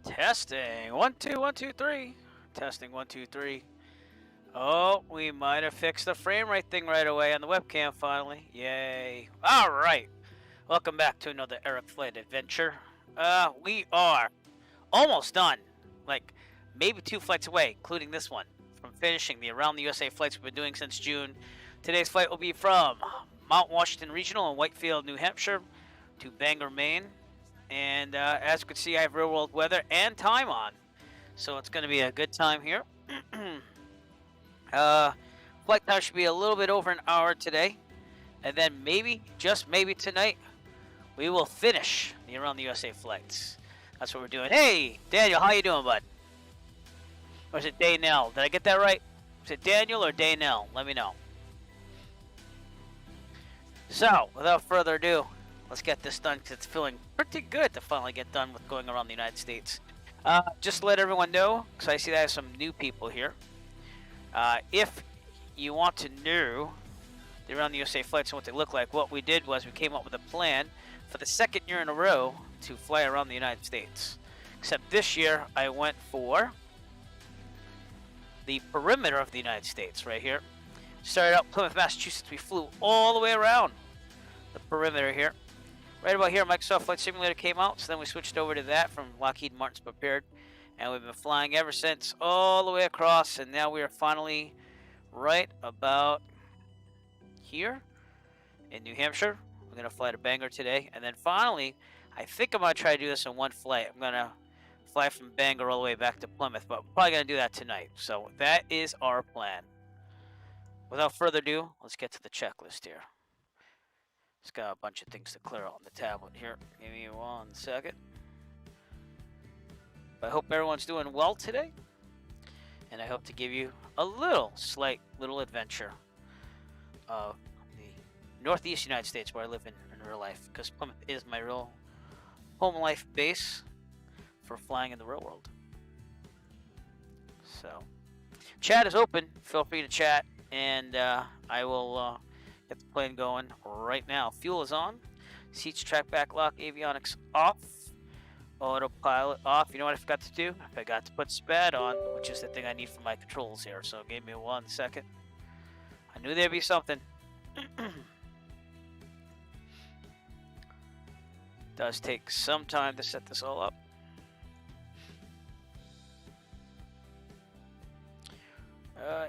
Testing. 1 2 1 2 3. Testing 1 2 3. Oh, we might have fixed the frame rate thing right away on the webcam finally. Yay. All right. Welcome back to another Eric Flight adventure. We are almost done. Like maybe 2 flights away, including this one, from finishing the Around the USA flights we've been doing since June. Today's flight will be from Mount Washington Regional in Whitefield, New Hampshire to Bangor, Maine. And as you can see, I have real world weather and time on. So it's going to be a good time here. Flight time should be a little bit over an hour today. And then maybe, just maybe tonight, we will finish the Around the USA flights. That's what we're doing. Hey, Daniel, how you doing, bud? Or is it Daynell? Did I get that right? Is it Daniel or Daynell? Let me know. So, without further ado, let's get this done because it's feeling pretty good to finally get done with going around the United States. Just to let everyone know, because I see that I have some new people here. If you want to know the Around the USA flights and what they look like, what we did was we came up with a plan for the second year in a row to fly around the United States. Except this year, I went for the perimeter of the United States right here. Started out Plymouth, Massachusetts. We flew all the way around the perimeter here. Right about here, Microsoft Flight Simulator came out, so then we switched over to that from Lockheed Martin's Prepared, and we've been flying ever since all the way across, and now we are finally right about here in New Hampshire. We're going to fly to Bangor today, and then finally, I think I'm going to try to do this in one flight. I'm going to fly from Bangor all the way back to Plymouth, but we're probably going to do that tonight, so that is our plan. Without further ado, let's get to the checklist here. It's got a bunch of things to clear out on the tablet here. Give me 1 second. But I hope everyone's doing well today. And I hope to give you a slight little adventure of the Northeast United States where I live in real life. Because Plymouth is my real home life base for flying in the real world. So, chat is open. Feel free to chat. And I will get the plane going right now. Fuel is on. Seats, track, back, lock, avionics off. Autopilot off. You know what I forgot to do? I forgot to put SPAD on, which is the thing I need for my controls here. So give me 1 second. I knew there'd be something. Does take some time to set this all up.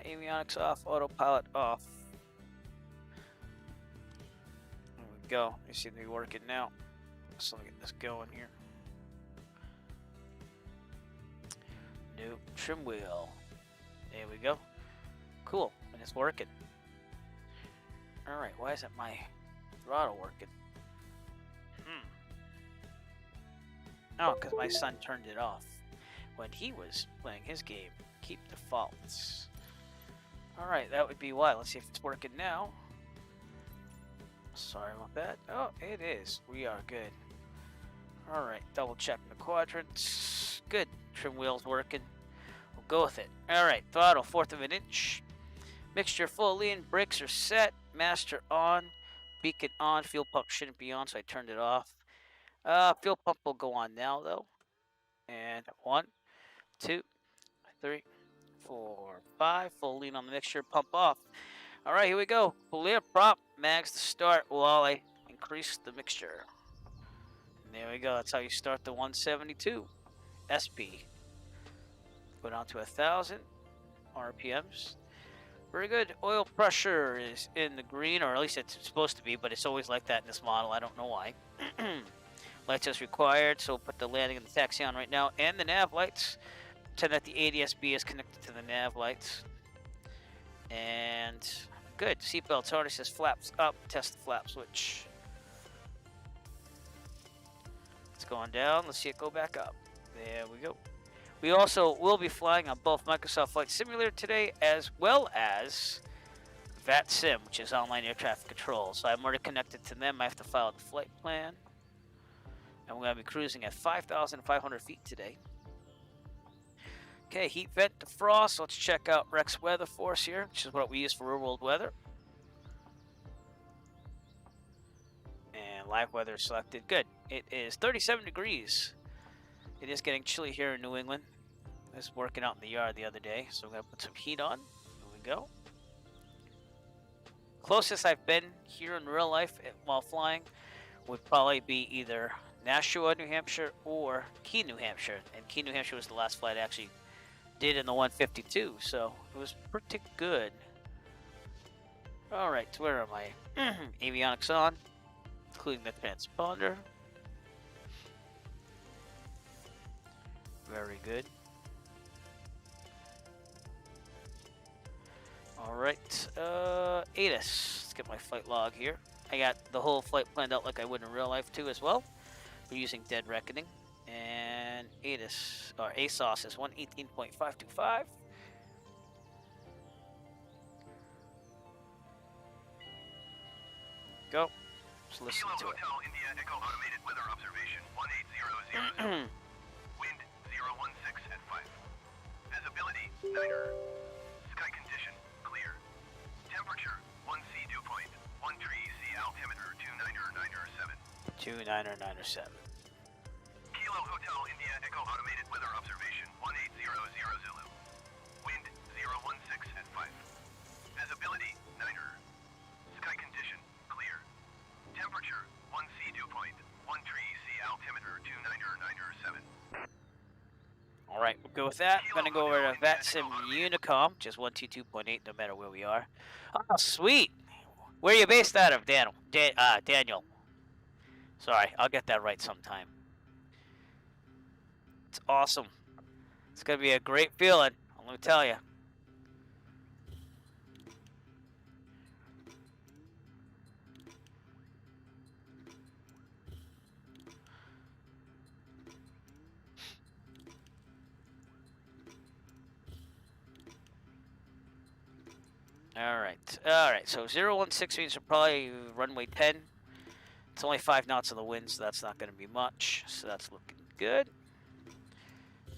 Avionics off, autopilot off. There we go. You seem to be working now. So let me get this going here. New trim wheel. There we go. Cool. And it's working. Alright, why isn't my throttle working? Oh, because my son turned it off when he was playing his game. Keep defaults. Alright, that would be why. Let's see if it's working now. Sorry about that. Oh, it is. We are good. Alright, double checking the quadrants. Good. Trim wheel's working. We'll go with it. Alright, throttle 1/4 of an inch. Mixture full lean. Brakes are set. Master on. Beacon on. Fuel pump shouldn't be on, so I turned it off. Fuel pump will go on now, though. And 1, 2, 3, 4, 5. Full lean on the mixture. Pump off. All right, here we go. Clear prop. Mags to start while I increase the mixture. And there we go. That's how you start the 172 SP. Go down to 1,000 RPMs. Very good. Oil pressure is in the green, or at least it's supposed to be, but it's always like that in this model. I don't know why. Lights as required, so we'll put the landing and the taxi on right now, and the nav lights. Pretend that the ADS-B is connected to the nav lights. And good. Seatbelts, harnesses, flaps up. Test the flap switch. It's going down. Let's see it go back up. There we go. We also will be flying on both Microsoft Flight Simulator today, as well as VATSIM, which is online air traffic control. So I'm already connected to them. I have to file the flight plan. And we're going to be cruising at 5,500 feet today. Okay, heat vent defrost. Let's check out Rex Weather Force here, which is what we use for real world weather. And live weather selected. Good. It is 37 degrees It is getting chilly here in New England. I was working out in the yard the other day, so I'm gonna put some heat on. Here we go. Closest I've been here in real life while flying would probably be either Nashua, New Hampshire, or KHIE, New Hampshire. And KHIE, New Hampshire was the last flight I actually did in the 152, so it was pretty good. All right, where am I? Avionics on, including the transponder. Very good. All right, ATIS. Let's get my flight log here. I got the whole flight planned out like I would in real life too as well. We're using Dead Reckoning. And ATIS, or ASOS is 118.525. Go. Just listen to it. Hotel India Echo Automated Weather Observation 18000. Wind 016 at 5. Visibility 9er. Sky condition clear. Temperature 1C dew point. 1 tree C altimeter 299er7. 299er7. Kilo Hotel India Echo Automated Weather Observation 1800 Zulu. Wind 016 at 5. Visibility 9er. Sky condition clear. Temperature 1C dew point. 1 tree C altimeter 299er7. All right, we'll go with that. I'm gonna go over to VATSIM Unicom, which is 122.8, no matter where we are. Oh, sweet. Where are you based out of, Daniel? Daniel. Sorry, I'll get that right sometime. It's awesome. It's gonna be a great feeling. Let me tell you. All right. So 016 means we're probably runway 10. It's only 5 knots of the wind, so that's not going to be much. So that's looking good.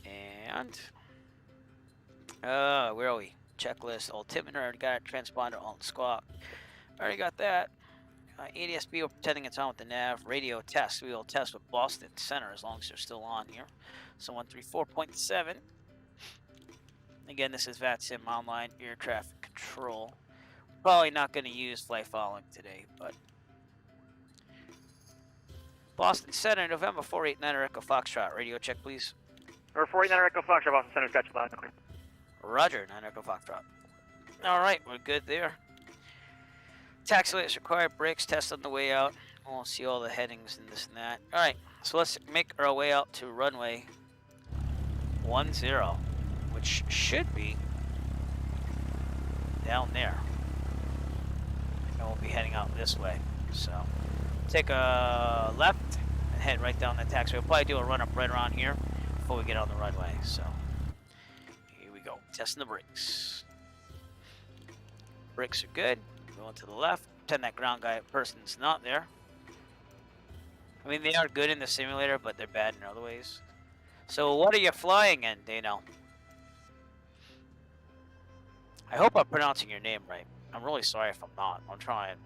And where are we? Checklist, altimeter, already got it. Transponder, alt squawk, already got that. ADSB, we're pretending it's on with the nav. Radio test, we will test with Boston Center as long as they're still on here. So 134.7. Again, this is VATSIM Online Air Traffic Control. Probably not going to use flight following today, but Boston Center, November 489 Echo Foxtrot. Radio check, please. Or 489 Echo Foxtrot, Boston Center, got you loud and clear. Roger, 9 Echo Foxtrot. All right, we're good there. Taxi lights required, brakes test on the way out. We'll see all the headings and this and that. All right, so let's make our way out to runway 10, which should be down there. And we'll be heading out this way. So take a left and head right down the taxiway. We'll probably do a run up right around here before we get on the runway. So here we go. Testing the brakes. Brakes are good. Going to the left. Pretend that ground guy person's not there. I mean, they are good in the simulator, but they're bad in other ways. So what are you flying in, Dano? I hope I'm pronouncing your name right. I'm really sorry if I'm not. I'm trying.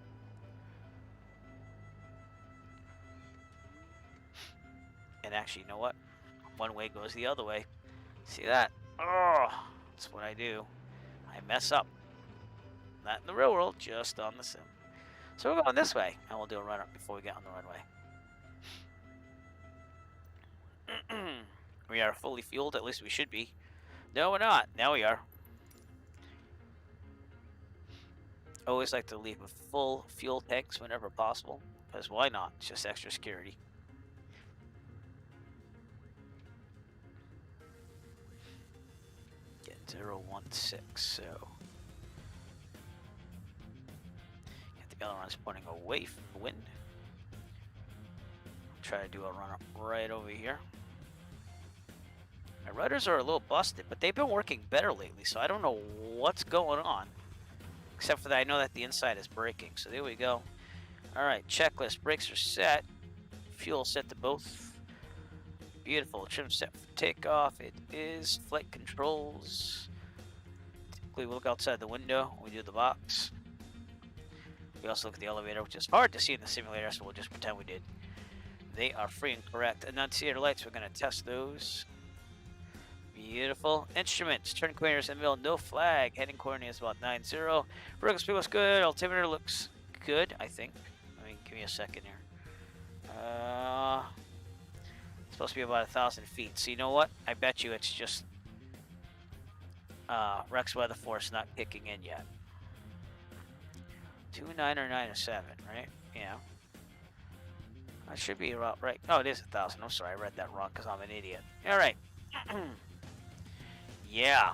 And actually, you know what? One way goes the other way. See that? Oh, that's what I do. I mess up. Not in the real world, just on the sim. So we're going this way, and we'll do a run-up before we get on the runway. We are fully fueled, at least we should be. No, we're not. Now we are. I always like to leave with full fuel tanks whenever possible, because why not? It's just extra security. Get 016, so get the ailerons pointing away from the wind. Try to do a run up right over here. My rudders are a little busted, but they've been working better lately, so I don't know what's going on. Except for that, I know that the inside is braking. So there we go. All right, checklist. Brakes are set. Fuel set to both. Beautiful. Trim set for takeoff. It is. Flight controls. Typically, we look outside the window when we do the box. We also look at the elevator, which is hard to see in the simulator, so we'll just pretend we did. They are free and correct. Annunciator lights, we're going to test those. Beautiful. Instruments, turn coordinators in the middle, no flag. Heading coordinate is about 90. Vertical speed looks good. Altimeter looks good, I think. I mean, give me a second here. It's supposed to be about 1,000 feet. So you know what? I bet you it's just Rex Weather Force not kicking in yet. 2.9 or 9.7, right? Yeah. I should be about right. Oh, it is 1,000. I'm sorry, I read that wrong because I'm an idiot. All right. Yeah.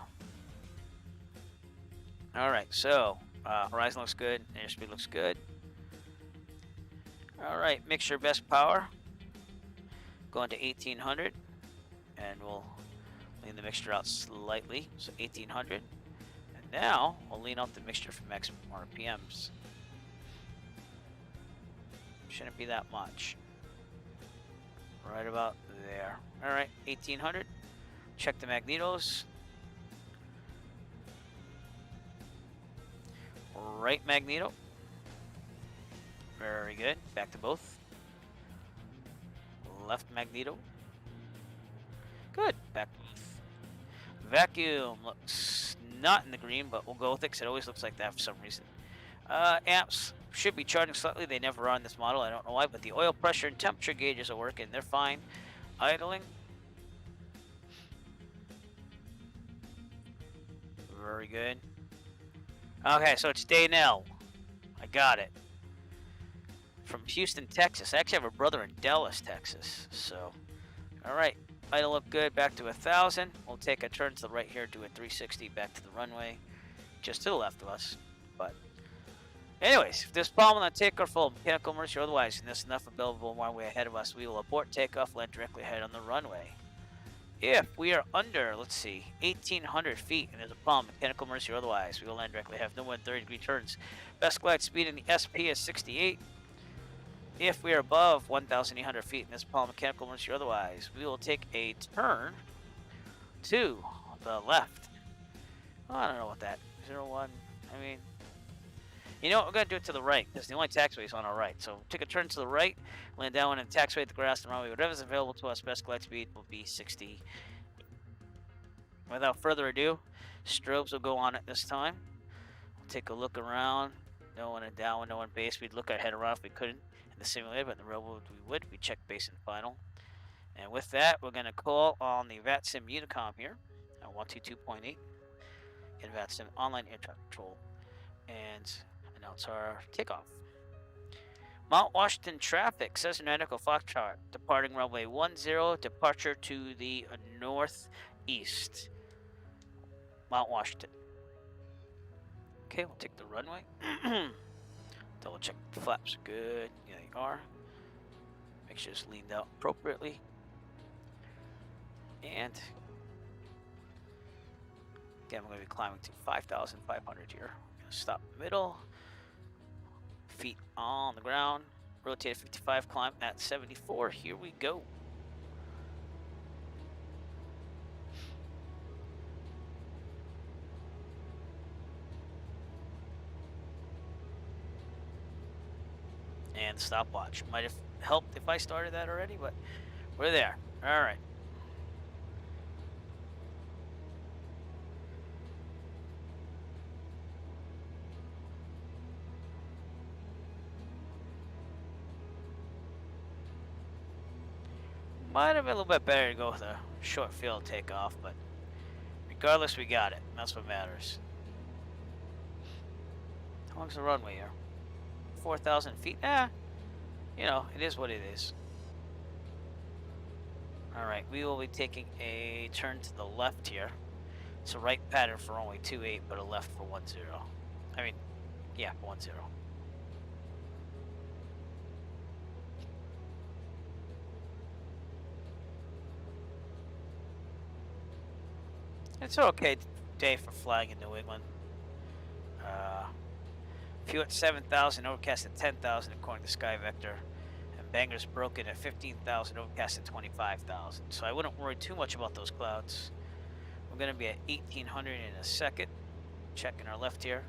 All right. So horizon looks good. Airspeed looks good. All right. Mixture best power. Going to 1,800, and we'll lean the mixture out slightly. So 1,800. And now we'll lean out the mixture for maximum RPMs. Shouldn't be that much. Right about there. All right, 1,800. Check the magnetos. Right magneto. Very good. Back to both. Left magneto. Good. Back to both. Vacuum looks not in the green, but we'll go with it because it always looks like that for some reason. Amps should be charging slightly. They never are on this model. I don't know why, but the oil pressure and temperature gauges are working. They're fine. Idling. Very good. Okay, so it's Daynell. I got it. From Houston, Texas. I actually have a brother in Dallas, Texas. So, all right. Idle look good. Back to 1,000. We'll take a turn to the right here. Do a 360 back to the runway. Just to the left of us. But anyways, if there's problem on takeoff full mechanical emergency or otherwise, and there's enough available runway ahead of us, we will abort takeoff, land directly ahead on the runway. If we are under, let's see, 1,800 feet, and there's a problem, mechanical emergency or otherwise, we will land directly ahead, no more than 30-degree turns. Best glide speed in the SP is 68. If we are above 1,800 feet, and there's a problem, mechanical emergency or otherwise, we will take a turn to the left. Oh, I don't know what that, 01, I mean, you know what, we're going to do it to the right, because the only taxiway is on our right. So take a turn to the right, land down in the taxiway, the grass, the runway, whatever's available to us, best glide speed will be 60. Without further ado, strobes will go on it this time. We'll take a look around, no one in downwind, no one base. We'd look ahead around if we couldn't in the simulator, but in the real world we would. We check base and final. And with that, we're going to call on the VATSIM Unicom here at 122.8 in VATSIM Online Air Traffic Control and announce our takeoff. Mount Washington traffic, Cessna Echo Foxtrot, departing runway 10, departure to the northeast. Mount Washington. Okay, we'll take the runway. Double check the flaps are good. Yeah, they are. Make sure it's leaned out appropriately. And again, we're going to be climbing to 5,500 here. Going to stop in the middle. Feet on the ground. Rotate at 55, climb at 74. Here we go. And stopwatch. Might have helped if I started that already, but we're there. All right. Might have been a little bit better to go with a short field takeoff, but regardless, we got it. That's what matters. How long's the runway here? 4,000 feet? You know, it is what it is. Alright, we will be taking a turn to the left here. It's a right pattern for runway 28, but a left for 10. I mean, yeah, 10. It's an okay day for flying in New England. Few at 7,000, overcast at 10,000 according to Sky Vector. And Bangor's broken at 15,000, overcast at 25,000. So I wouldn't worry too much about those clouds. We're going to be at 1,800 in a second. Checking our left here.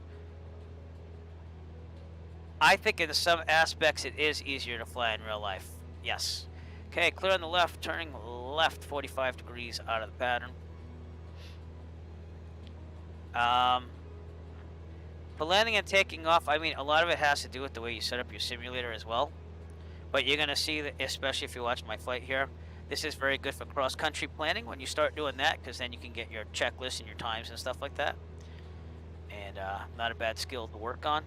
I think in some aspects it is easier to fly in real life. Yes. Okay, clear on the left, turning left 45 degrees out of the pattern. For landing and taking off, I mean, a lot of it has to do with the way you set up your simulator as well. But you're going to see that, especially if you watch my flight here, this is very good for cross-country planning when you start doing that, because then you can get your checklist and your times and stuff like that. And not a bad skill to work on.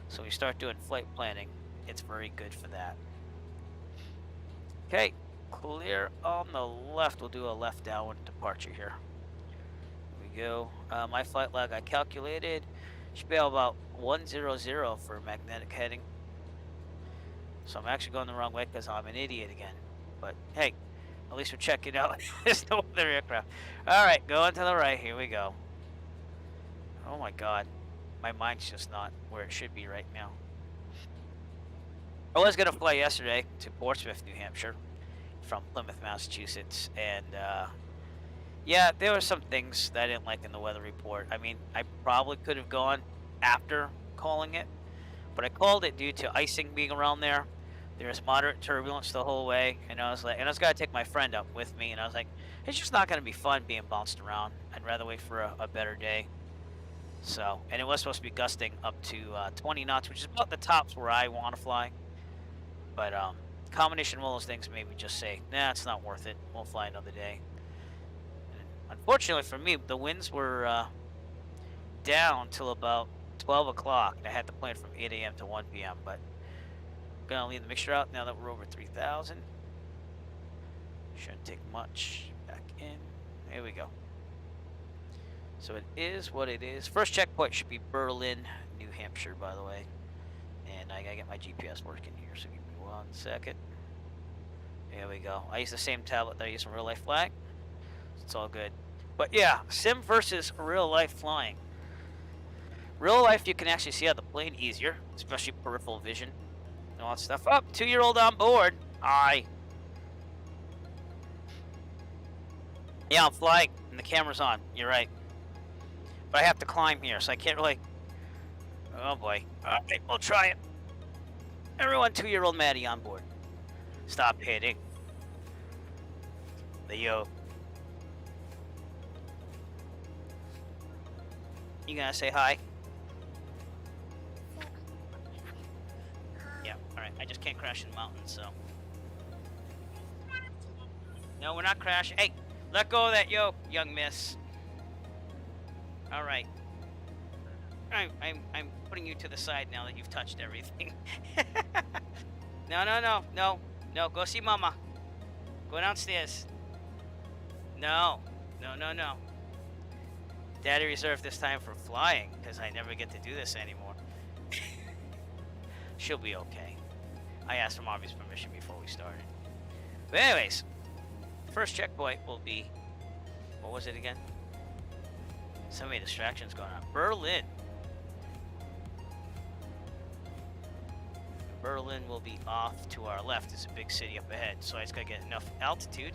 So when you start doing flight planning, it's very good for that. Okay, clear on the left. We'll do a left downwind departure here. Here we go. My flight lag I calculated should be about 100 for magnetic heading. So I'm actually going the wrong way because I'm an idiot again. But hey, at least we're checking out. There's no other aircraft. All right, going to the right. Here we go. Oh my God, my mind's just not where it should be right now. I was gonna fly yesterday to Portsmouth, New Hampshire, from Plymouth, Massachusetts, and yeah, there were some things that I didn't like in the weather report. I mean, I probably could have gone after calling it, but I called it due to icing being around there. There was moderate turbulence the whole way, and I was gonna take my friend up with me, and I was like, it's just not gonna be fun being bounced around. I'd rather wait for a better day. So, and it was supposed to be gusting up to 20 knots, which is about the tops where I want to fly. But combination of all those things made me just say, nah, it's not worth it. We'll fly another day. And unfortunately for me, the winds were down till about 12 o'clock. And I had the plane from 8 a.m. to 1 p.m. But I'm going to leave the mixture out now that we're over 3,000. Shouldn't take much. Back in. There we go. So it is what it is. First checkpoint should be Berlin, New Hampshire, by the way. And I gotta get my GPS working here, so give me 1 second. There we go. I use the same tablet that I use in real life flying. So it's all good. But yeah, sim versus real life flying. Real life, you can actually see how the plane easier, especially peripheral vision and all that stuff. Oh, 2-year-old on board. Aye. Yeah, I'm flying, and the camera's on. You're right. But I have to climb here, so I can't really... Oh boy. Alright, we'll try it. Everyone, 2-year-old Maddie on board. Stop hitting the yoke. You gonna say hi? Yeah, alright. I just can't crash in the mountains, so... No, we're not crashing. Hey, let go of that yoke, young miss. All right. I'm putting you to the side now that you've touched everything. No. Go see Mama. Go downstairs. No. Daddy reserved this time for flying because I never get to do this anymore. She'll be okay. I asked for Mommy's permission before we started. But anyways, first checkpoint will be, what was it again? So many distractions going on. Berlin. Berlin will be off to our left. It's a big city up ahead. So I just gotta get enough altitude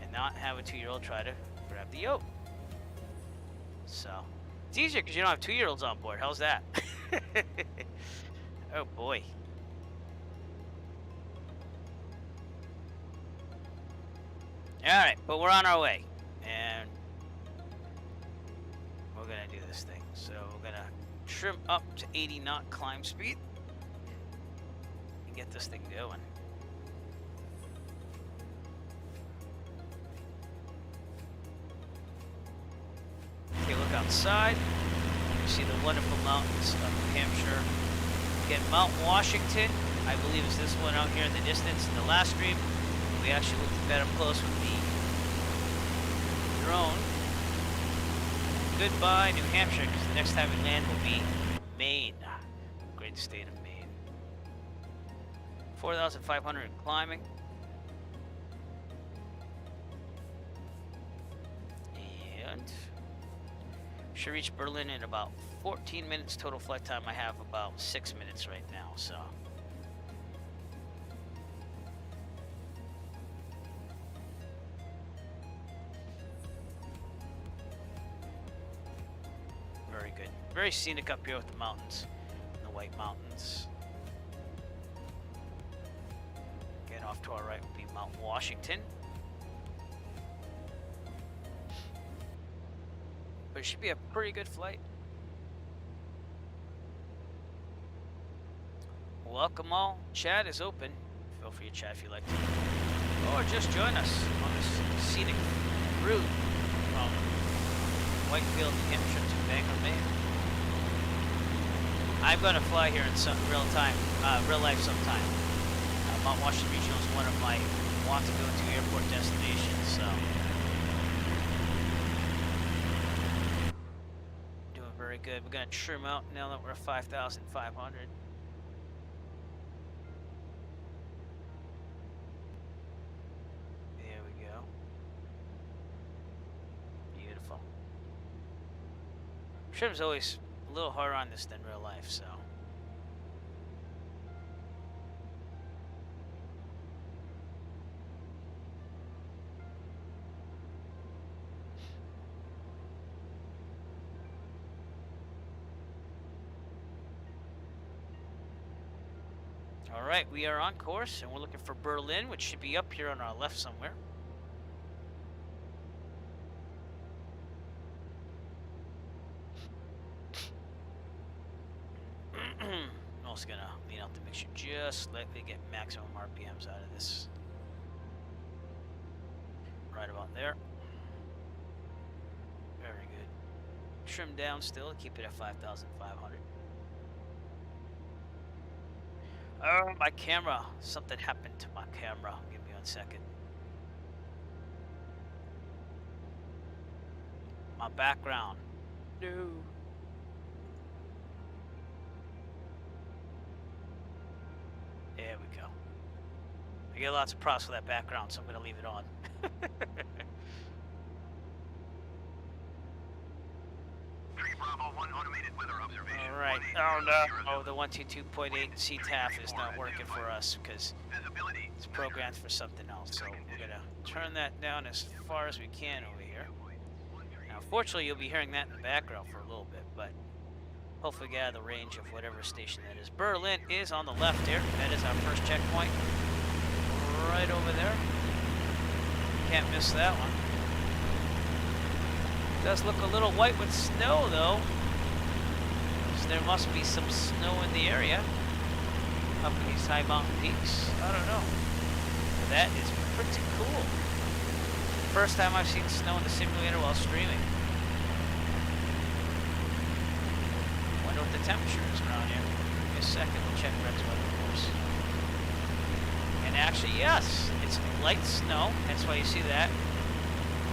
and not have a 2-year-old try to grab the yoke. So it's easier because you don't have 2-year-olds on board. How's that? Oh boy. Alright, but we're on our way. And we're gonna do this thing. So we're gonna trim up to 80 knot climb speed and get this thing going. Okay, look outside. You see the wonderful mountains of New Hampshire. Again, Mount Washington, I believe is this one out here in the distance. In the last stream, we actually looked at that up close with the drone. Goodbye, New Hampshire, because the next time we land will be Maine. Great state of Maine. 4,500 climbing. And should reach Berlin in about 14 minutes total flight time. I have about 6 minutes right now, so. Very good. Very scenic up here with the mountains, the White Mountains. Get off to our right will be Mount Washington. But it should be a pretty good flight. Welcome all. Chat is open. Feel free to chat if you like to. Or just join us on this scenic route from Whitefield, New Hampshire to Bangor, Maine. I'm going to fly here in some real life sometime. Mount Washington Regional is one of my want to go to airport destinations, so doing very good. We're going to trim out now that we're 5,500. There we go. Beautiful. Trim's always a little harder on this than real life, so. All right, we are on course, and we're looking for Berlin, which should be up here on our left somewhere. I'm also gonna lean out the mixture just slightly, get maximum RPMs out of this. Right about there. Very good. Trim down still, keep it at 5,500. Oh, my camera. Something happened to my camera. Give me 1 second. My background. No. There we go. I get lots of props for that background, so I'm going to leave it on. All right. Oh no. Oh, the 122.8 CTAF is not working for us because it's programmed for something else. So we're going to turn that down as far as we can over here. Now, fortunately, you'll be hearing that in the background for a little bit, but hopefully get out of the range of whatever station that is. Berlin is on the left here. That is our first checkpoint. Right over there. Can't miss that one. Does look a little white with snow, though. So there must be some snow in the area. Up in these high mountain peaks. I don't know. That is pretty cool. First time I've seen snow in the simulator while streaming. Wonder what the temperature is around here. Give me a second, we'll check Red's weather course. And actually, yes, it's light snow. That's why you see that.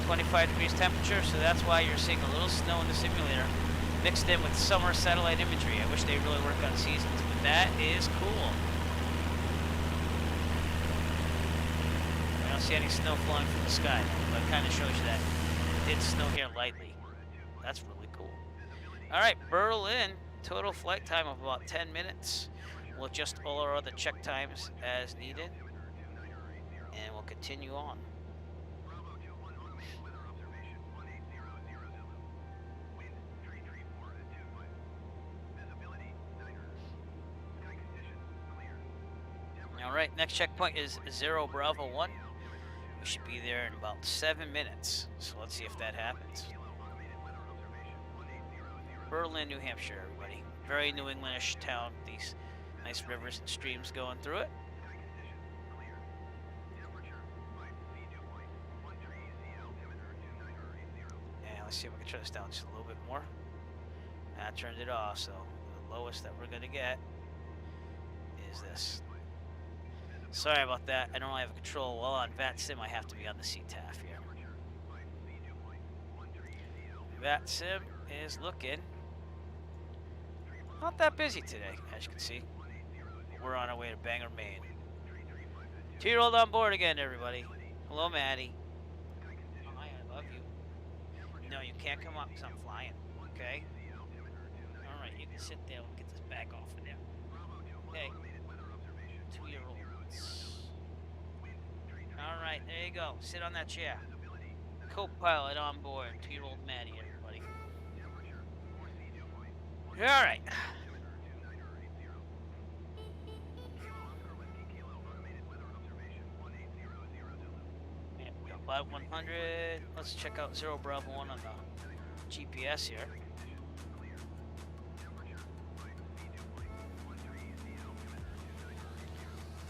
25 degrees temperature, so that's why you're seeing a little snow in the simulator mixed in with summer satellite imagery. I wish they really work on seasons, but that is cool. I don't see any snow flowing from the sky, but it kind of shows you that it did snow here lightly. That's really cool. All right, Berlin, total flight time of about 10 minutes. We'll adjust all our other check times as needed, and we'll continue on. All right, next checkpoint is 0 Bravo 1. We should be there in about 7 minutes. So let's see if that happens. Berlin, New Hampshire, everybody. Very New Englandish town. These nice rivers and streams going through it. And let's see if we can turn this down just a little bit more. I turned it off, so the lowest that we're going to get is this. Sorry about that. I don't really have control. While on VATSIM, I have to be on the CTAF here. VATSIM is looking not that busy today, as you can see. We're on our way to Bangor, Maine. 2-year-old on board again, everybody. Hello, Maddie. Hi, I love you. No, you can't come up because I'm flying, okay? All right, you can sit there. We'll get this bag off of there. Okay. 2-year-old. All right, there you go. Sit on that chair. Co-pilot on board. 2-year-old Maddie, everybody. All right. Flight 100. Let's check out 0 Bravo 1 on the GPS here.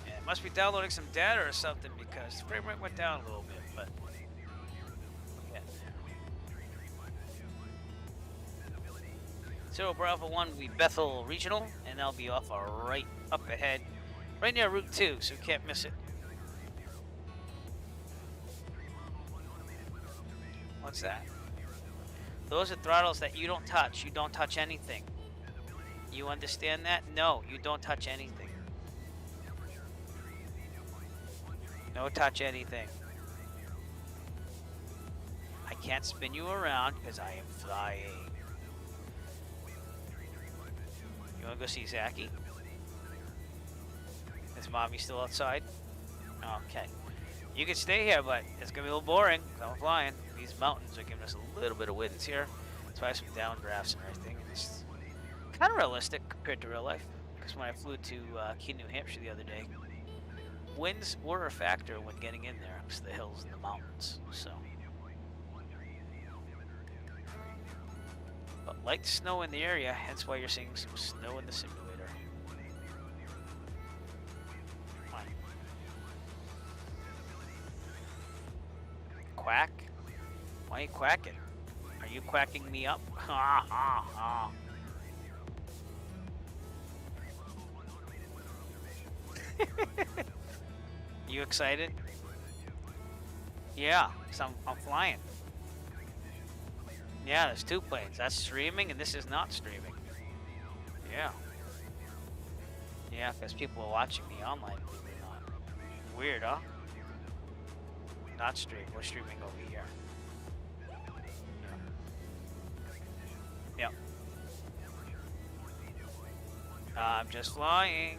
Yeah, it must be downloading some data or something because the frame rate went down a little bit, but yeah. 0 Bravo 1 will be Bethel Regional, and that'll be off our right up ahead, right near Route 2, so you can't miss it. What's that? Those are throttles that you don't touch. You don't touch anything. You understand that? No, you don't touch anything. No touch anything. I can't spin you around because I am flying. You want to go see Zachy? Is mommy still outside? Okay. You can stay here, but it's going to be a little boring because I'm flying. These mountains are giving us a little bit of winds here. That's why I have some downdrafts and everything. And it's kind of realistic compared to real life. Because when I flew to KHIE, New Hampshire the other day, winds were a factor when getting in there because of the hills and the mountains. So, but light snow in the area, hence why you're seeing some snow in the simulator. Quack? Why are you quacking? Are you quacking me up? Ha ha ha. You excited? Yeah, so I'm flying. Yeah, there's 2 planes. That's streaming and this is not streaming. Yeah. Yeah, because people are watching me online, believe it or not. Weird, huh? Not stream. We're streaming over here. Yep. I'm just flying.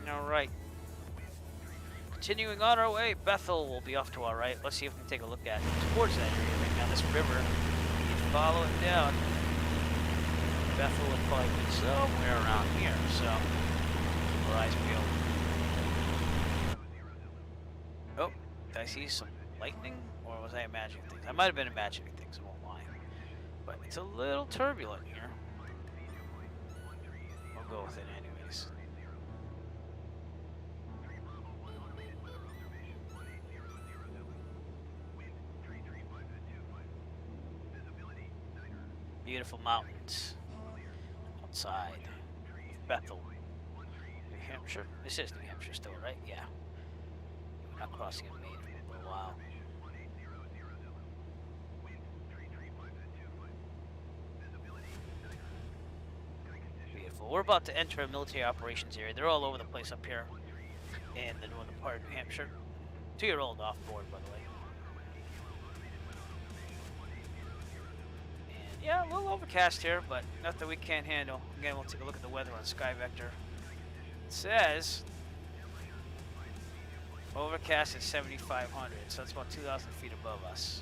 Alright. Continuing on our way, Bethel will be off to our right. Let's see if we can take a look at towards that area right now. This river. We need to follow it down. Bethel will probably be somewhere around here, so keep our eyes peeled. Oh, did I see some lightning? Or was I imagining things? I might have been imagining things, I won't lie. But it's a little turbulent here. We'll go with it anyways. Beautiful mountains outside Bethel, New Hampshire. This is New Hampshire still, right? Yeah. We're not crossing in Maine for a little while. Beautiful. We're about to enter a military operations area. They're all over the place up here in the northern part of New Hampshire. 2-year-old off board, by the way. Yeah, a little overcast here, but nothing we can't handle. Again, we'll take a look at the weather on Sky Vector. It says overcast at 7,500, so that's about 2,000 feet above us.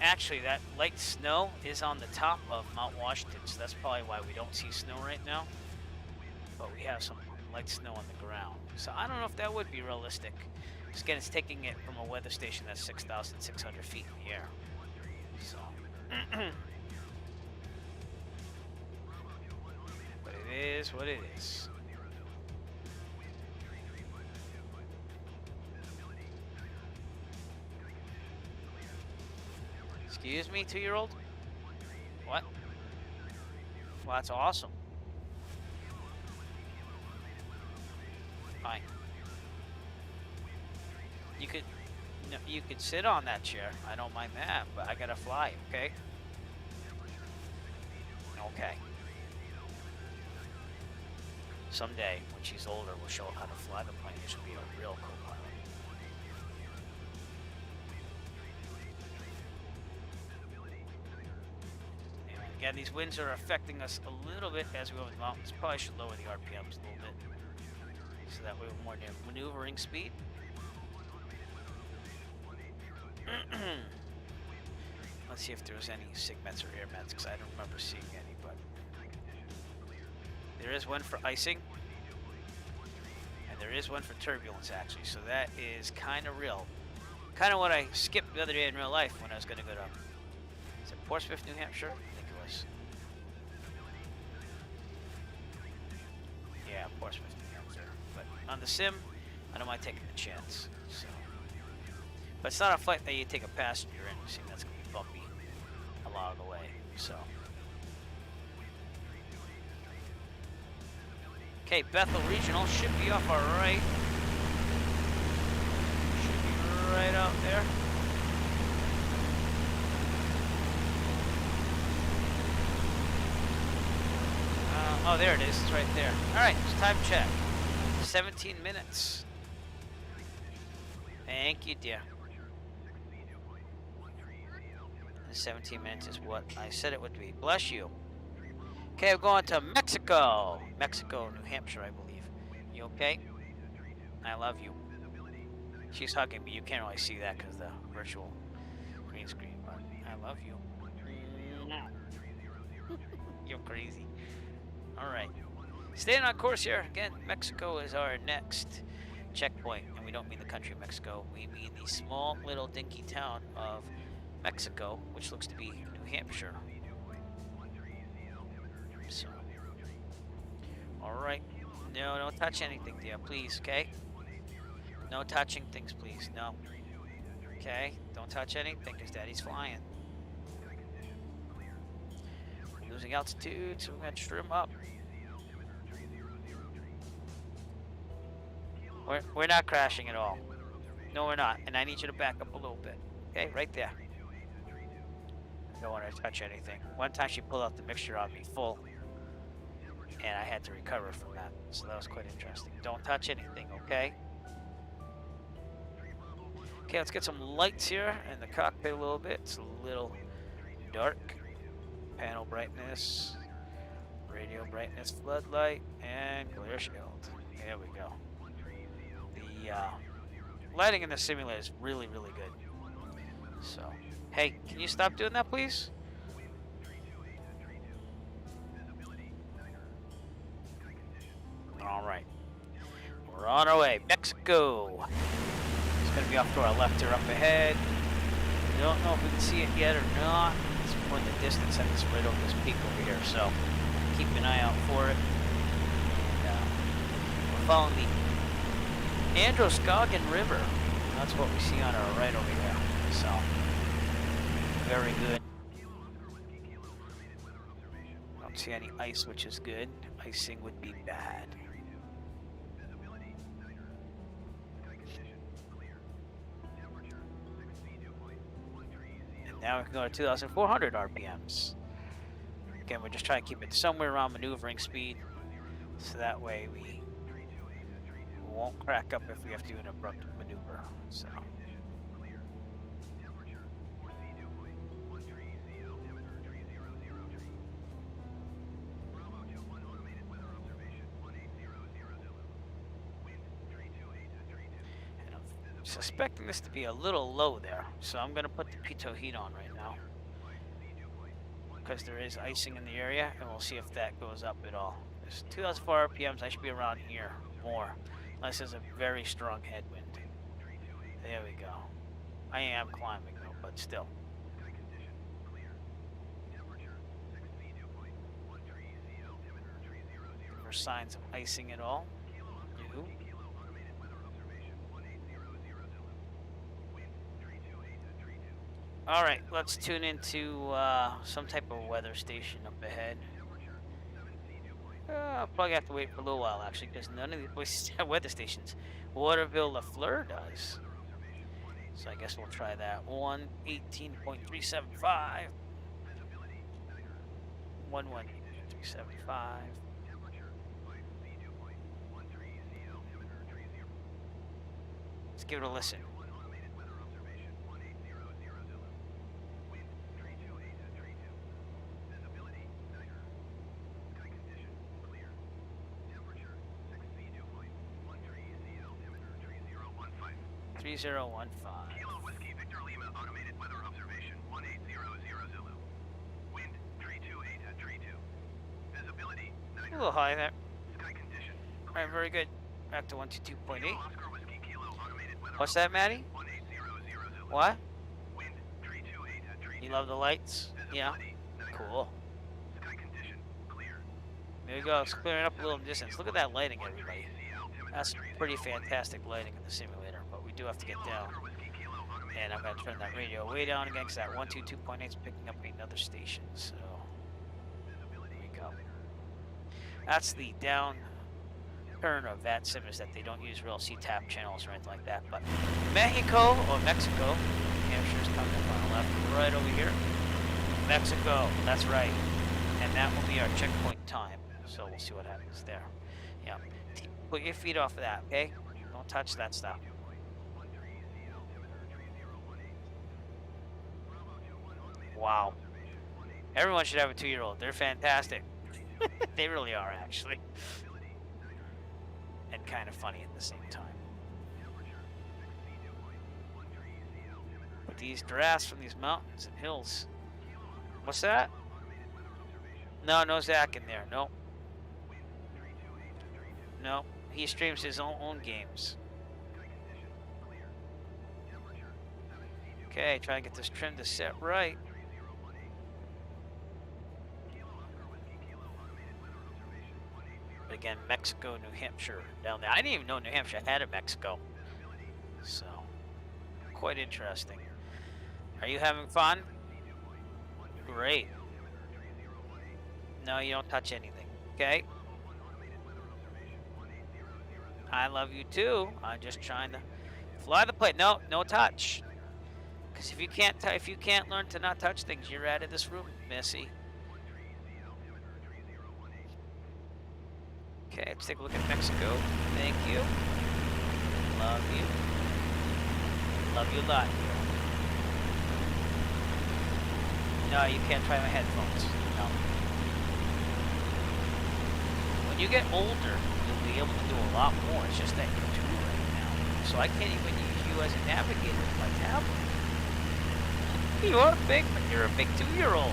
Actually, that light snow is on the top of Mount Washington, so that's probably why we don't see snow right now. But we have some light snow on the ground. So I don't know if that would be realistic. Just again, it's taking it from a weather station that's 6,600 feet in the air. So, but it is what it is. Excuse me, 2-year-old? What? Well, that's awesome. Fine. You could sit on that chair. I don't mind that, but I gotta fly, okay? Okay. Someday, when she's older, we'll show her how to fly the plane. She'll be a real co-pilot. Again, these winds are affecting us a little bit as we go over the mountains. Probably should lower the RPMs a little bit. so that way we're more near maneuvering speed. Let's see if there was any SIGMETs or AirMETs, because I don't remember seeing any, but there is one for icing, and there is one for turbulence, actually, so that is kind of real. Kind of what I skipped the other day in real life when I was going to go to, is it Portsmouth, New Hampshire? I think it was. Yeah, Portsmouth, New Hampshire. But on the sim, I don't mind taking the chance. So. But it's not a flight that you take a passenger in. You see, that's going to be bumpy a lot of the way. So. Okay, Bethel Regional should be off our right. Should be right out there. Oh, there it is. It's right there. All right, it's time check. 17 minutes. Thank you, dear. 17 minutes is what I said it would be. Bless you. Okay, we're going to Mexico. Mexico, New Hampshire, I believe. You okay? I love you. She's hugging me. You can't really see that because the virtual green screen, but I love you. You're crazy. All right. Staying on course here. Again, Mexico is our next checkpoint. And we don't mean the country of Mexico. We mean the small little dinky town of Mexico, which looks to be New Hampshire. So, all right. No, don't touch anything, dear, please, okay? No touching things, please. No. Okay? Don't touch anything, because Daddy's flying. We're losing altitude, so we're going to trim up. We're not crashing at all. No, we're not. And I need you to back up a little bit. Okay? Right there. I don't want to touch anything. One time she pulled out the mixture on me full. And I had to recover from that. So that was quite interesting. Don't touch anything, okay? Okay, let's get some lights here in the cockpit a little bit. It's a little dark. Panel brightness, radio brightness, floodlight, and glare shield. There we go. The lighting in the simulator is really, really good. So, hey, can you stop doing that, please? All right. We're on our way. Mexico. It's going to be off to our left or up ahead. I don't know if we can see it yet or not. It's more in the distance and it's right over this peak over here, so keep an eye out for it. And, we're following the Androscoggin River. That's what we see on our right over here. So, very good. Don't see any ice, which is good. Icing would be bad. Now we can go to 2,400 RPMs. Again, we're just trying to keep it somewhere around maneuvering speed, so that way we won't crack up if we have to do an abrupt maneuver. So. Suspecting this to be a little low there, so I'm going to put the pitot heat on right now because there is icing in the area, and we'll see if that goes up at all. There's 2,004 RPMs. I should be around here more, unless there's a very strong headwind. There we go. I am climbing though, but still. For signs of icing at all? No. Alright, let's tune into some type of weather station up ahead. I'll probably have to wait for a little while actually, because none of these places have weather stations. Waterville LaFleur does. So I guess we'll try that. 118.375. 118.375. Let's give it a listen. 3015. Kilo Whiskey Victor Lima automated weather observation 1800 Zulu. Wind 328 at tree 2. Visibility 9. A little high there. Sky condition. Alright, very good. Back to 122.8. Kilo Oscar Whiskey Kilo automated weather What's that, Maddie? 1800 Zulu. What? Wind 328 at tree 2. You love the lights? Yeah. Visibility 9. Cool. Sky condition clear. There you go. It's clearing up a little distance. Look at that lighting, everybody. That's pretty fantastic lighting in the simulator, but we do have to get down. And I'm going to turn that radio way down again because that 122.8 is picking up another station. So, there we go. That's the down turn of that simmers that they don't use real CTAP channels or anything like that. But Mexico, or Mexico, Hampshire's coming up on the left, right over here. Mexico, that's right. And that will be our checkpoint time. So we'll see what happens there. Yeah. Put your feet off of that, okay? Don't touch that stuff. Wow. Everyone should have a 2-year-old. They're fantastic. They really are, actually. And kind of funny at the same time. But these drafts from these mountains and hills. What's that? No Zach in there. Nope. No. He streams his own games. Okay, try to get this trim to set right. But again, Mexico, New Hampshire, down there. I didn't even know New Hampshire had a Mexico. So, quite interesting. Are you having fun? Great. No, you don't touch anything. Okay? I love you too. I'm just trying to fly the plane. No touch. Because if you can't learn to not touch things, you're out of this room, Missy. Okay, let's take a look at Mexico. Thank you. Love you. Love you a lot. No, you can't try my headphones. No. When you get older, you'll be able to do a lot more. It's just that you're 2 right now. So I can't even use you as a navigator with my tablet. You are big, but you're a big 2-year-old.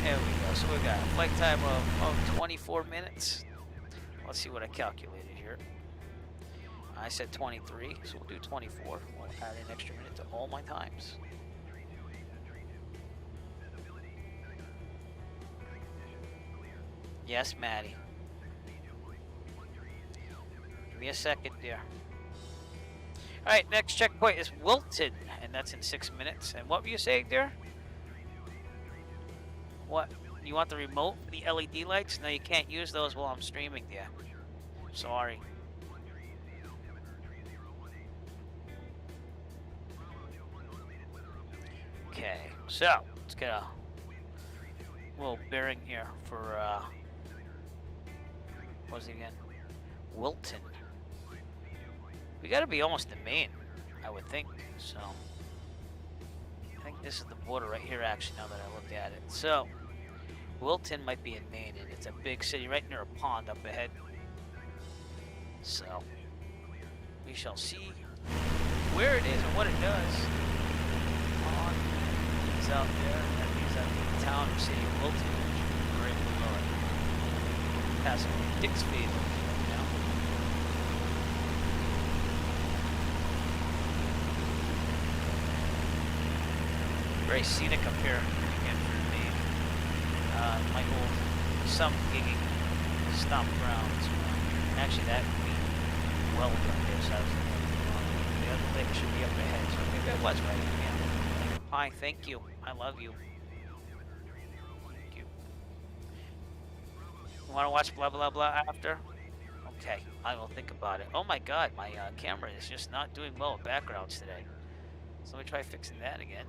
There we go. So we got a flight time of 24 minutes. Let's see what I calculated here. I said 23, so we'll do 24. We'll add an extra minute to all my times. Yes, Maddie. Give me a second, dear. Alright, next checkpoint is Wilton, and that's in 6 minutes. And what were you saying, dear? What? You want the remote for the LED lights? No, you can't use those while I'm streaming, dear. Sorry. Okay, so let's get a little bearing here for what was it again? Wilton. We gotta be almost in Maine, I would think. So I think this is the border right here, actually, now that I look at it. So Wilton might be in Maine, and it's a big city right near a pond up ahead. So we shall see where it is and what it does. Pond is out there. That means that the town or city of Wilton is right below it. Passing Dixfield right now. Very scenic up here in Maine. My old sump gigging stomp grounds. Actually, that would be well done there, so I was thinking the other lake should be up ahead, so maybe I was right. Yeah. Hi, thank you. I love you. Thank you. You want to watch blah blah blah after? Okay, I will think about it. Oh my god, my camera is just not doing well with backgrounds today. So let me try fixing that again.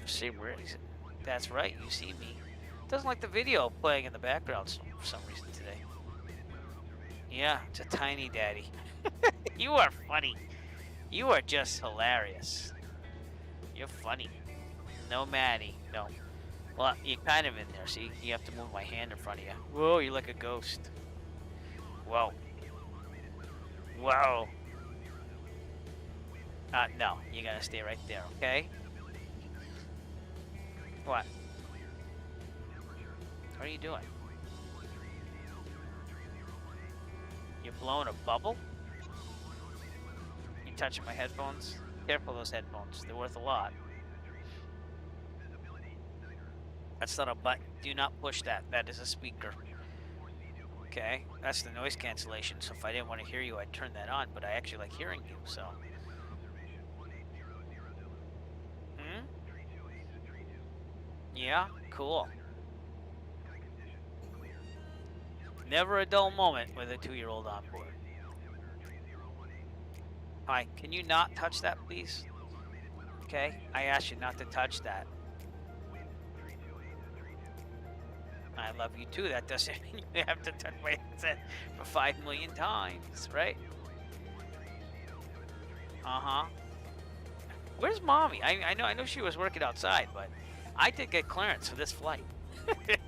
See where it is. That's right, you see me. It doesn't like the video playing in the background for some reason today. Yeah, it's a tiny daddy. You are funny. You are just hilarious. You're funny. No, Maddie. No. Well, you're kind of in there. See, you have to move my hand in front of you. Whoa, you're like a ghost. Whoa. Whoa. No, you gotta stay right there, okay? What? What are you doing? You're blowing a bubble? You touching my headphones? Careful those headphones. They're worth a lot. That's not a button. Do not push that. That is a speaker. Okay, that's the noise cancellation. So if I didn't want to hear you, I'd turn that on. But I actually like hearing you, so. Hmm? Yeah? Cool. Never a dull moment with a 2-year-old on board. Hi, can you not touch that, please? Okay, I asked you not to touch that. I love you too. That doesn't mean you have to touch my headset for 5 million times, right? Uh-huh. Where's mommy? I know she was working outside, but I did get clearance for this flight. If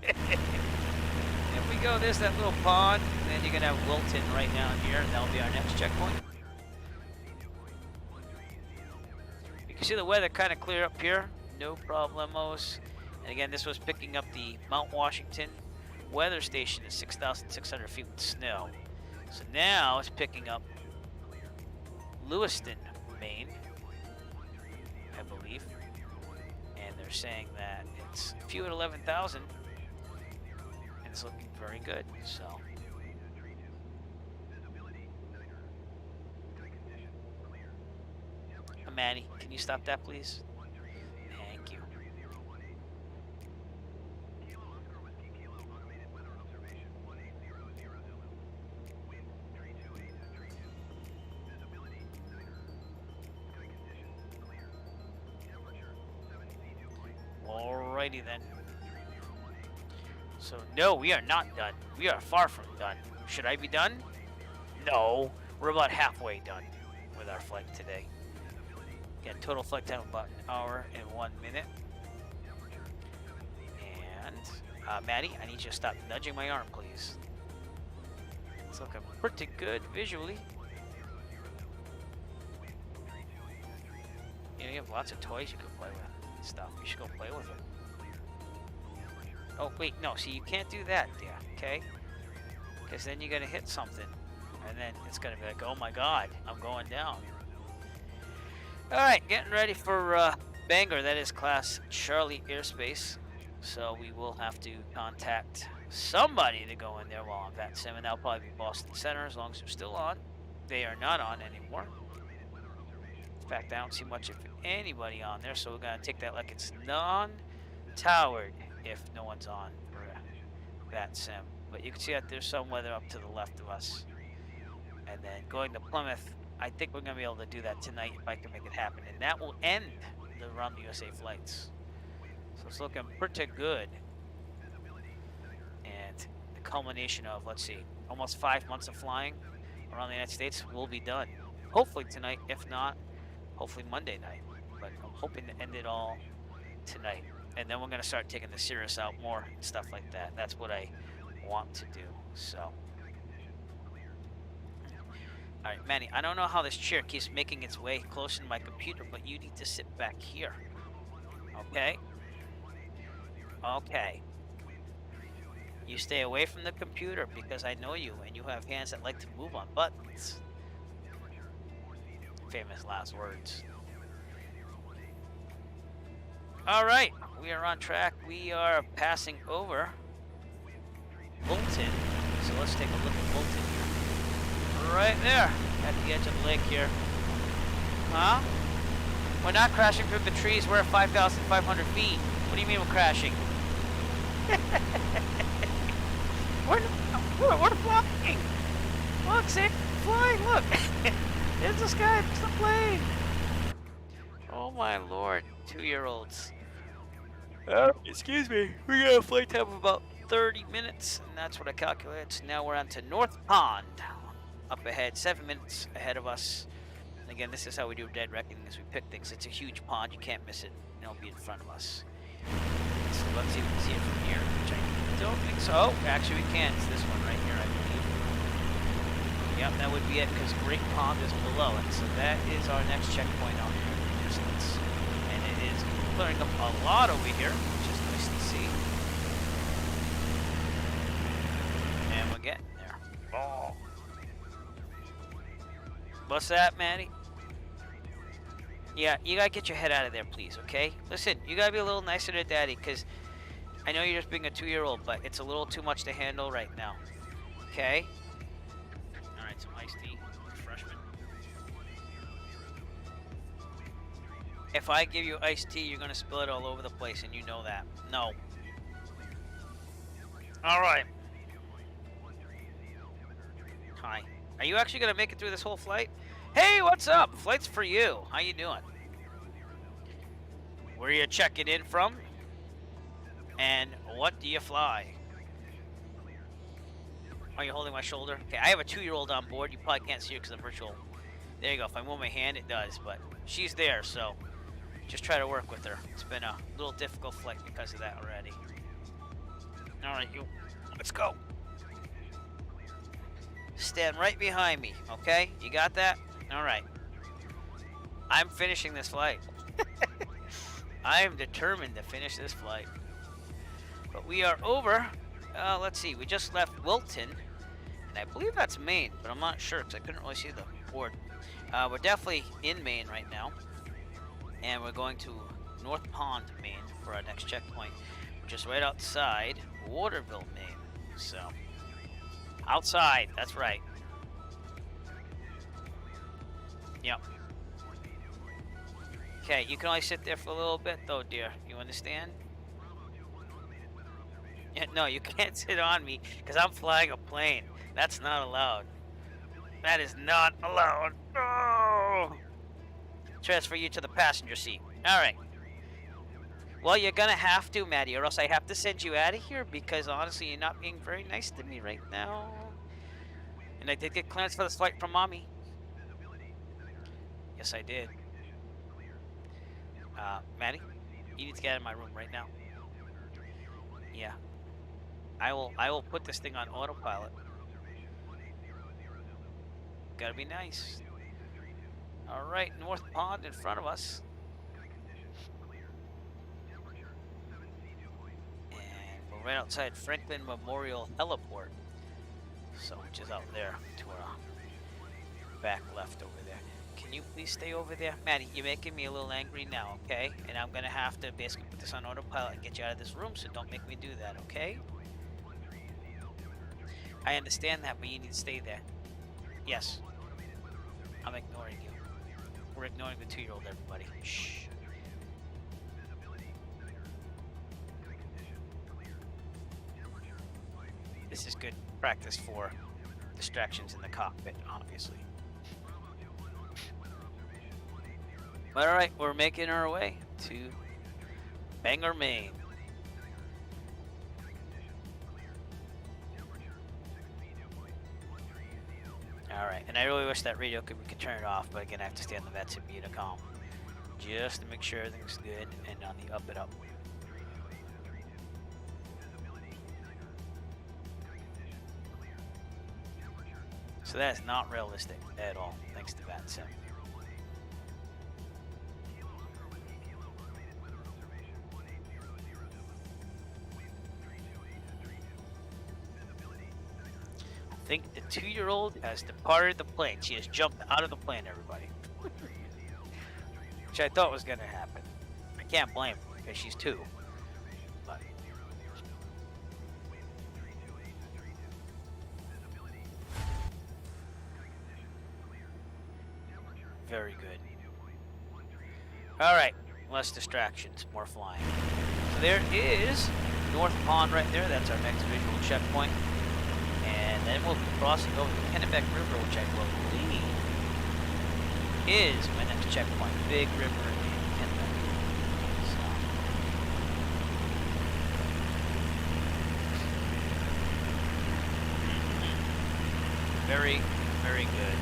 we go, there's that little pond, and then you're gonna have Wilton right down here, and that'll be our next checkpoint. You can see the weather kind of clear up here, no problemos. And again, this was picking up the Mount Washington weather station at 6,600 feet with snow. So now it's picking up Lewiston, Maine, I believe. And they're saying that it's a few at 11,000. And it's looking very good, so. Manny, can you stop that, please? Thank you. Alrighty then. So no, we are not done. We are far from done. Should I be done? No, we're about halfway done with our flight today. Again, total flight time about 1 hour and 1 minute. And Maddie, I need you to stop nudging my arm, please. It's looking pretty good visually. You know, you have lots of toys you can play with and stuff. You should go play with them. Oh, wait, no, see, you can't do that, yeah, okay? Because then you're going to hit something. And then it's going to be like, oh my god, I'm going down. Alright, getting ready for Bangor. That is Class Charlie airspace. So we will have to contact somebody to go in there while I'm at sim. And that'll probably be Boston Center as long as they're still on. They are not on anymore. In fact, I don't see much of anybody on there. So we're going to take that like it's non-towered if no one's on for that sim. But you can see that there's some weather up to the left of us. And then going to Plymouth, I think we're going to be able to do that tonight if I can make it happen. And that will end the Around the USA flights. So it's looking pretty good. And the culmination of, let's see, almost 5 months of flying around the United States will be done. Hopefully tonight, if not, hopefully Monday night. But I'm hoping to end it all tonight. And then we're going to start taking the Cirrus out more and stuff like that. That's what I want to do. So. Alright, Manny, I don't know how this chair keeps making its way closer to my computer, but you need to sit back here. Okay? Okay. You stay away from the computer because I know you and you have hands that like to move on buttons. Famous last words. Alright, we are on track. We are passing over Bolton. So let's take a look at Bolton here. Right there, at the edge of the lake here. Huh? We're not crashing through the trees. We're at 5,500 feet. What do you mean we're crashing? we're flying. Look, see? Flying, look. It's the sky, it's the plane. Oh my lord, 2-year-olds. Excuse me. We got a flight time of about 30 minutes, and that's what I calculated. So now we're on to North Pond. Up ahead, 7 minutes ahead of us. And again, this is how we do dead reckoning as we pick things. It's a huge pond, you can't miss it. It'll be in front of us. So let's see if we can see it from here, which I don't think so. Oh, actually we can. It's this one right here, I believe. Yep, that would be it, because Great Pond is below it. So that is our next checkpoint out here in the distance. And it is clearing up a lot over here, which is nice to see. And we're getting there. Oh. What's that, Maddie? Yeah, you gotta get your head out of there, please, okay? Listen, you gotta be a little nicer to Daddy, because I know you're just being a 2-year-old, but it's a little too much to handle right now. Okay? Alright, some iced tea. Refreshment. If I give you iced tea, you're gonna spill it all over the place, and you know that. No. Alright. Hi. Are you actually gonna make it through this whole flight? Hey, what's up? Flight's for you. How you doing? Where are you checking in from? And what do you fly? Are you holding my shoulder? Okay, I have a 2-year-old on board. You probably can't see her because of virtual. There you go. If I move my hand, it does. But she's there, so just try to work with her. It's been a little difficult flight because of that already. All right, you. Let's go. Stand right behind me, okay? You got that? All right. I'm finishing this flight. I am determined to finish this flight. But we are over. Let's see. We just left Wilton. And I believe that's Maine, but I'm not sure because I couldn't really see the board. We're definitely in Maine right now. And we're going to North Pond, Maine for our next checkpoint, which is right outside Waterville, Maine. So, outside. That's right. Yep. Okay, you can only sit there for a little bit though, dear. You understand? Yeah, no, you can't sit on me because I'm flying a plane. That's not allowed. That is not allowed. Oh! Transfer you to the passenger seat. All right. Well, you're gonna have to, Maddie, or else I have to send you out of here because honestly, you're not being very nice to me right now. And I did get clearance for this flight from Mommy. Yes, I did. Maddie, you need to get out of my room right now. Yeah. I will put this thing on autopilot. Gotta be nice. Alright, North Pond in front of us. And we're right outside Franklin Memorial Heliport. So, which is out there to our back left over there. Can you please stay over there? Maddie, you're making me a little angry now, okay? And I'm gonna have to basically put this on autopilot and get you out of this room, so don't make me do that, okay? I understand that, but you need to stay there. Yes. I'm ignoring you. We're ignoring the 2-year-old, everybody. Shh. This is good practice for distractions in the cockpit, obviously. But alright, we're making our way to Bangor, Maine. Alright, and I really wish that radio we could turn it off, but again I have to stay on the vets and mute a comm. Just to make sure everything's good and on the up and up. So that is not realistic at all, thanks to VATSIM. I think the 2-year-old has departed the plane. She has jumped out of the plane, everybody. Which I thought was going to happen. I can't blame her because she's 2. But very good. Alright, less distractions, more flying. So there is North Pond right there. That's our next visual checkpoint. And then we'll be crossing over the Kennebec River, which I believe is my next checkpoint. Big river in Kennebec. So. Very, very good.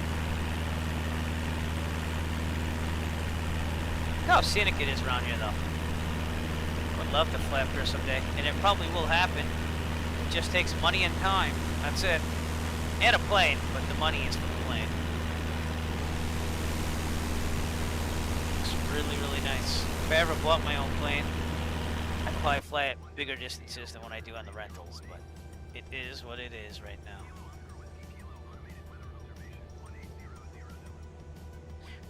Look how scenic it is around here, though. Would love to fly up here someday, and it probably will happen. It just takes money and time. That's it. And a plane, but the money is for the plane. It's really, really nice. If I ever bought my own plane, I'd probably fly at bigger distances than what I do on the rentals, but it is what it is right now.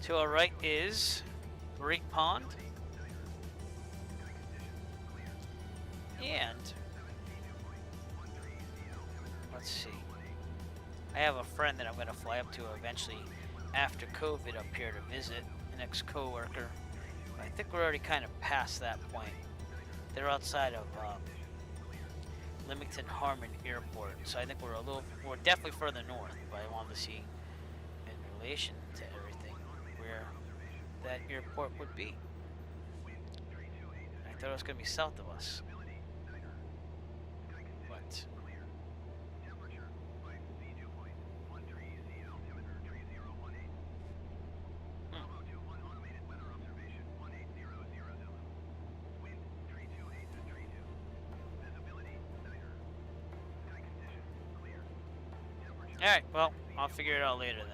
To our right is Great Pond. And let's see. I have a friend that I'm going to fly up to eventually after COVID up here to visit, an ex-coworker. I think we're already kind of past that point. They're outside of Leamington Harmon Airport, so I think we're definitely further north, but I wanted to see in relation to everything where that airport would be. I thought it was going to be south of us. But alright, well, I'll figure it out later then.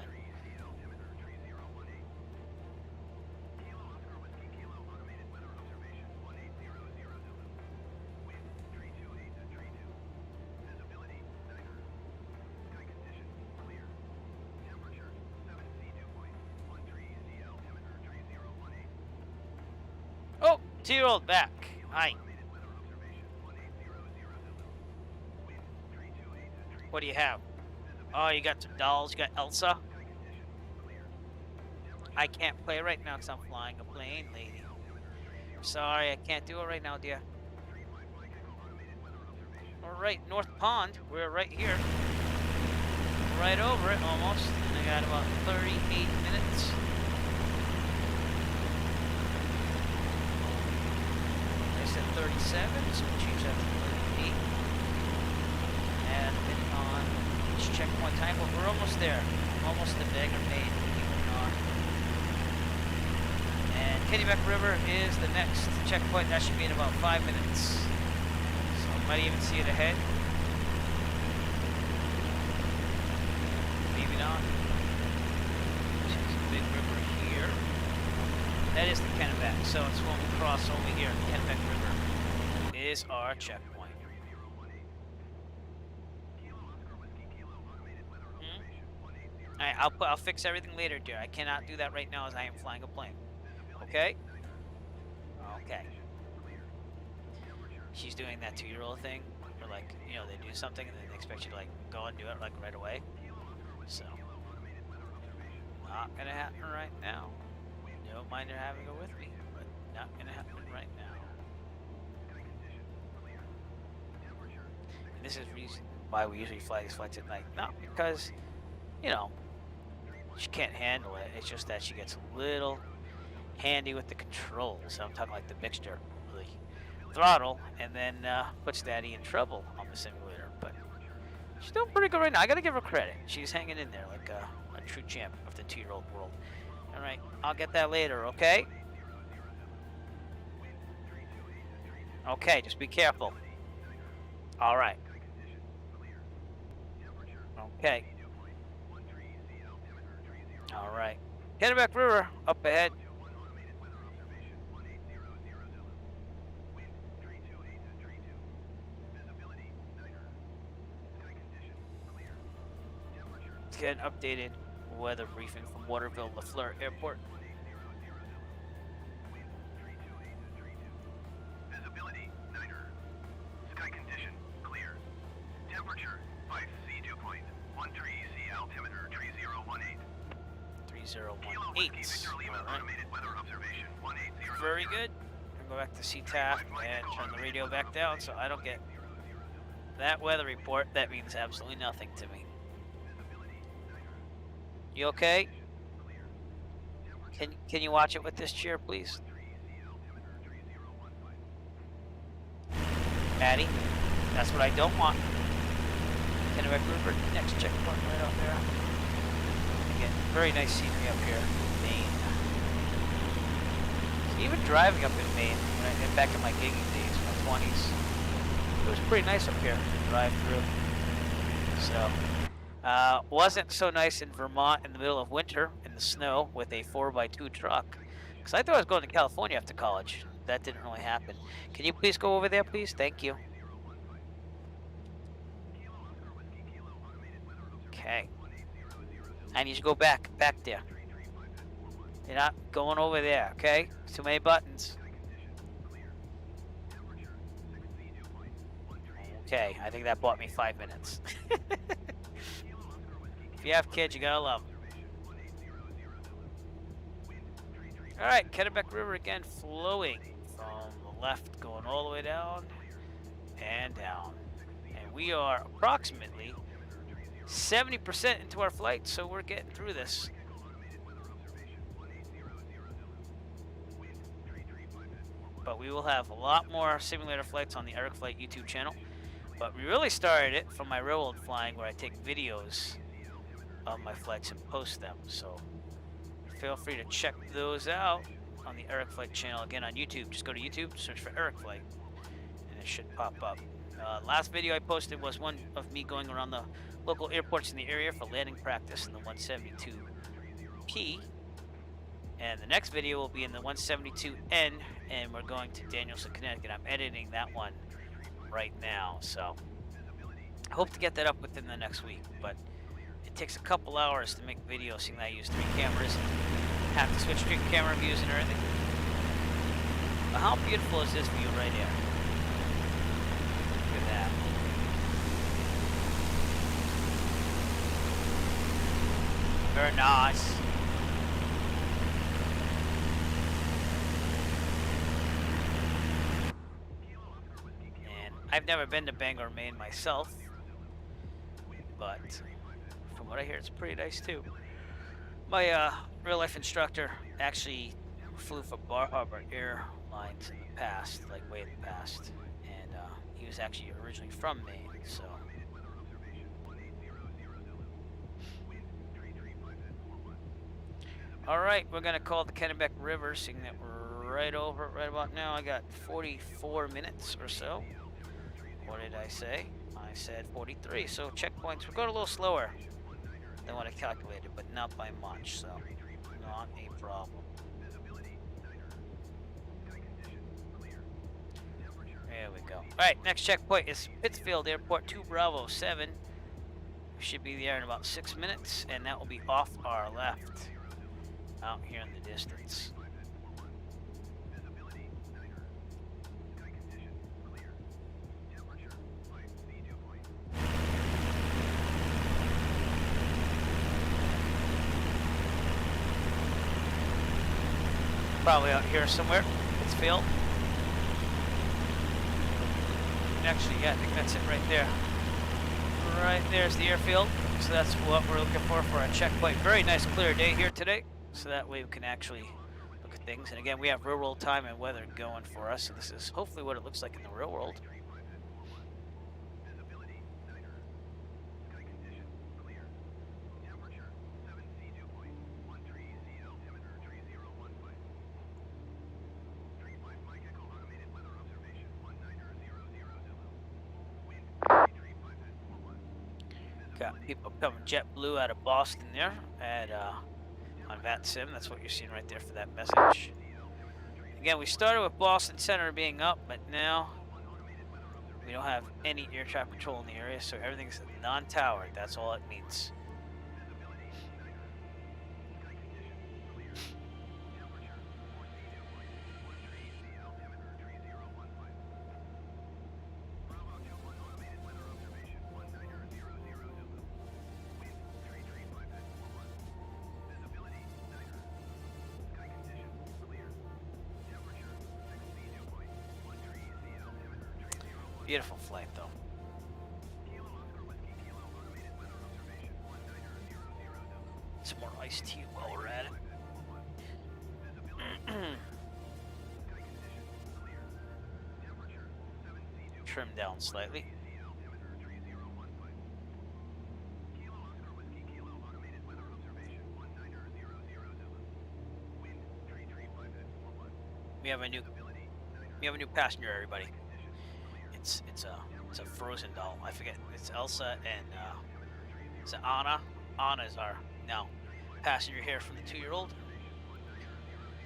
Oh, 2-year-old back. Hi. What do you have? Oh, you got some dolls. You got Elsa. I can't play right now because I'm flying a plane, lady. I'm sorry, I can't do it right now, dear. Alright, North Pond. We're right here. Right over it, almost. And I got about 38 minutes. I said 37, so we'll change that to 38. And then on each checkpoint time, but we're almost there. Almost to Bangor, Maine. And Kennebec River is the next checkpoint. That should be in about 5 minutes. So I might even see it ahead. Maybe not. There's a big river here. That is the Kennebec. So it's when we cross over here. The Kennebec River is our checkpoint. Alright, I'll fix everything later, dear. I cannot do that right now as I am flying a plane. Okay? Okay. She's doing that 2-year-old thing where, like, you know, they do something and then they expect you to, like, go and do it, like, right away. So, not gonna happen right now. Don't mind her having her with me, but not gonna happen right now. And this is the reason why we usually fly these flights at night. Not because, you know, she can't handle it. It's just that she gets a little handy with the controls. I'm talking like the mixture of the throttle, and then puts Daddy in trouble on the simulator. But she's doing pretty good right now. I gotta give her credit. She's hanging in there like a true champ of the 2-year-old world. All right, I'll get that later. Okay. Okay, just be careful. All right. Okay. All right. Kennebec River up ahead. Let's get an updated weather briefing from Waterville LaFleur Airport. Visibility 9er. Sky condition clear. Temperature 5C dew point. 13 C altimeter 3018. 3018. Victor Lima automated weather observation 1800. Very good. I'll go back to CTAF and turn the radio back down so I don't get that weather report. That means absolutely nothing to me. You okay? Can you watch it with this chair, please? Maddie, that's what I don't want. Kennebec River, next checkpoint right out there. Again, very nice scenery up here, Maine. Even driving up in Maine, back in my gigging days, my 20s, it was pretty nice up here to drive through. So, Wasn't so nice in Vermont in the middle of winter in the snow with a 4x2 truck. Because I thought I was going to California after college. That didn't really happen. Can you please go over there, please? Thank you. Okay. I need you to go back there. You're not going over there, okay? Too many buttons. Okay, I think that bought me 5 minutes. If you have kids, you gotta love them. Alright, Kennebec River again flowing from the left, going all the way down and down. And we are approximately 70% into our flight, so we're getting through this. But we will have a lot more simulator flights on the Eric Flight YouTube channel. But we really started it from my railroad flying, where I take videos of my flights and post them. So feel free to check those out on the Eric Flight channel. Again, on YouTube, just go to YouTube, search for Eric Flight, and it should pop up. Last video I posted was one of me going around the local airports in the area for landing practice in the 172P. And the next video will be in the 172N, and we're going to Danielson, Connecticut. I'm editing that one right now, so I hope to get that up within the next week. But it takes a couple hours to make videos, seeing that I use 3 cameras and have to switch between camera views and everything. But how beautiful is this view right here? Look at that. Very nice. I've never been to Bangor, Maine myself, but from what I hear, it's pretty nice too. My real-life instructor actually flew for Bar Harbor Airlines in the past, like way in the past, and he was actually originally from Maine, so. Alright, we're going to call the Kennebec River, seeing that we're right over it right about now. I got 44 minutes or so. What did I say? I said 43. So checkpoints, we're going a little slower than what I calculated, but not by much, so not a problem. There we go. Alright, next checkpoint is Pittsfield Airport 2 Bravo 7. We should be there in about 6 minutes, and that will be off our left, out here in the distance. Probably out here somewhere. Pittsfield. Actually, yeah, I think that's it right there. Right there's the airfield. So that's what we're looking for our checkpoint. Very nice clear day here today. So that way we can actually look at things. And again, we have real world time and weather going for us. So this is hopefully what it looks like in the real world. Got people coming JetBlue out of Boston there at on VATSIM. That's what you're seeing right there for that message. Again, we started with Boston Center being up, but now we don't have any air traffic control in the area, so everything's non-towered. That's all it means. Beautiful flight, though. Some more iced tea while we're at it. Trim down slightly. We have a new passenger, everybody. It's a frozen doll. I forget. It's Elsa and Is it Anna? Anna is our now passenger here from the 2-year-old.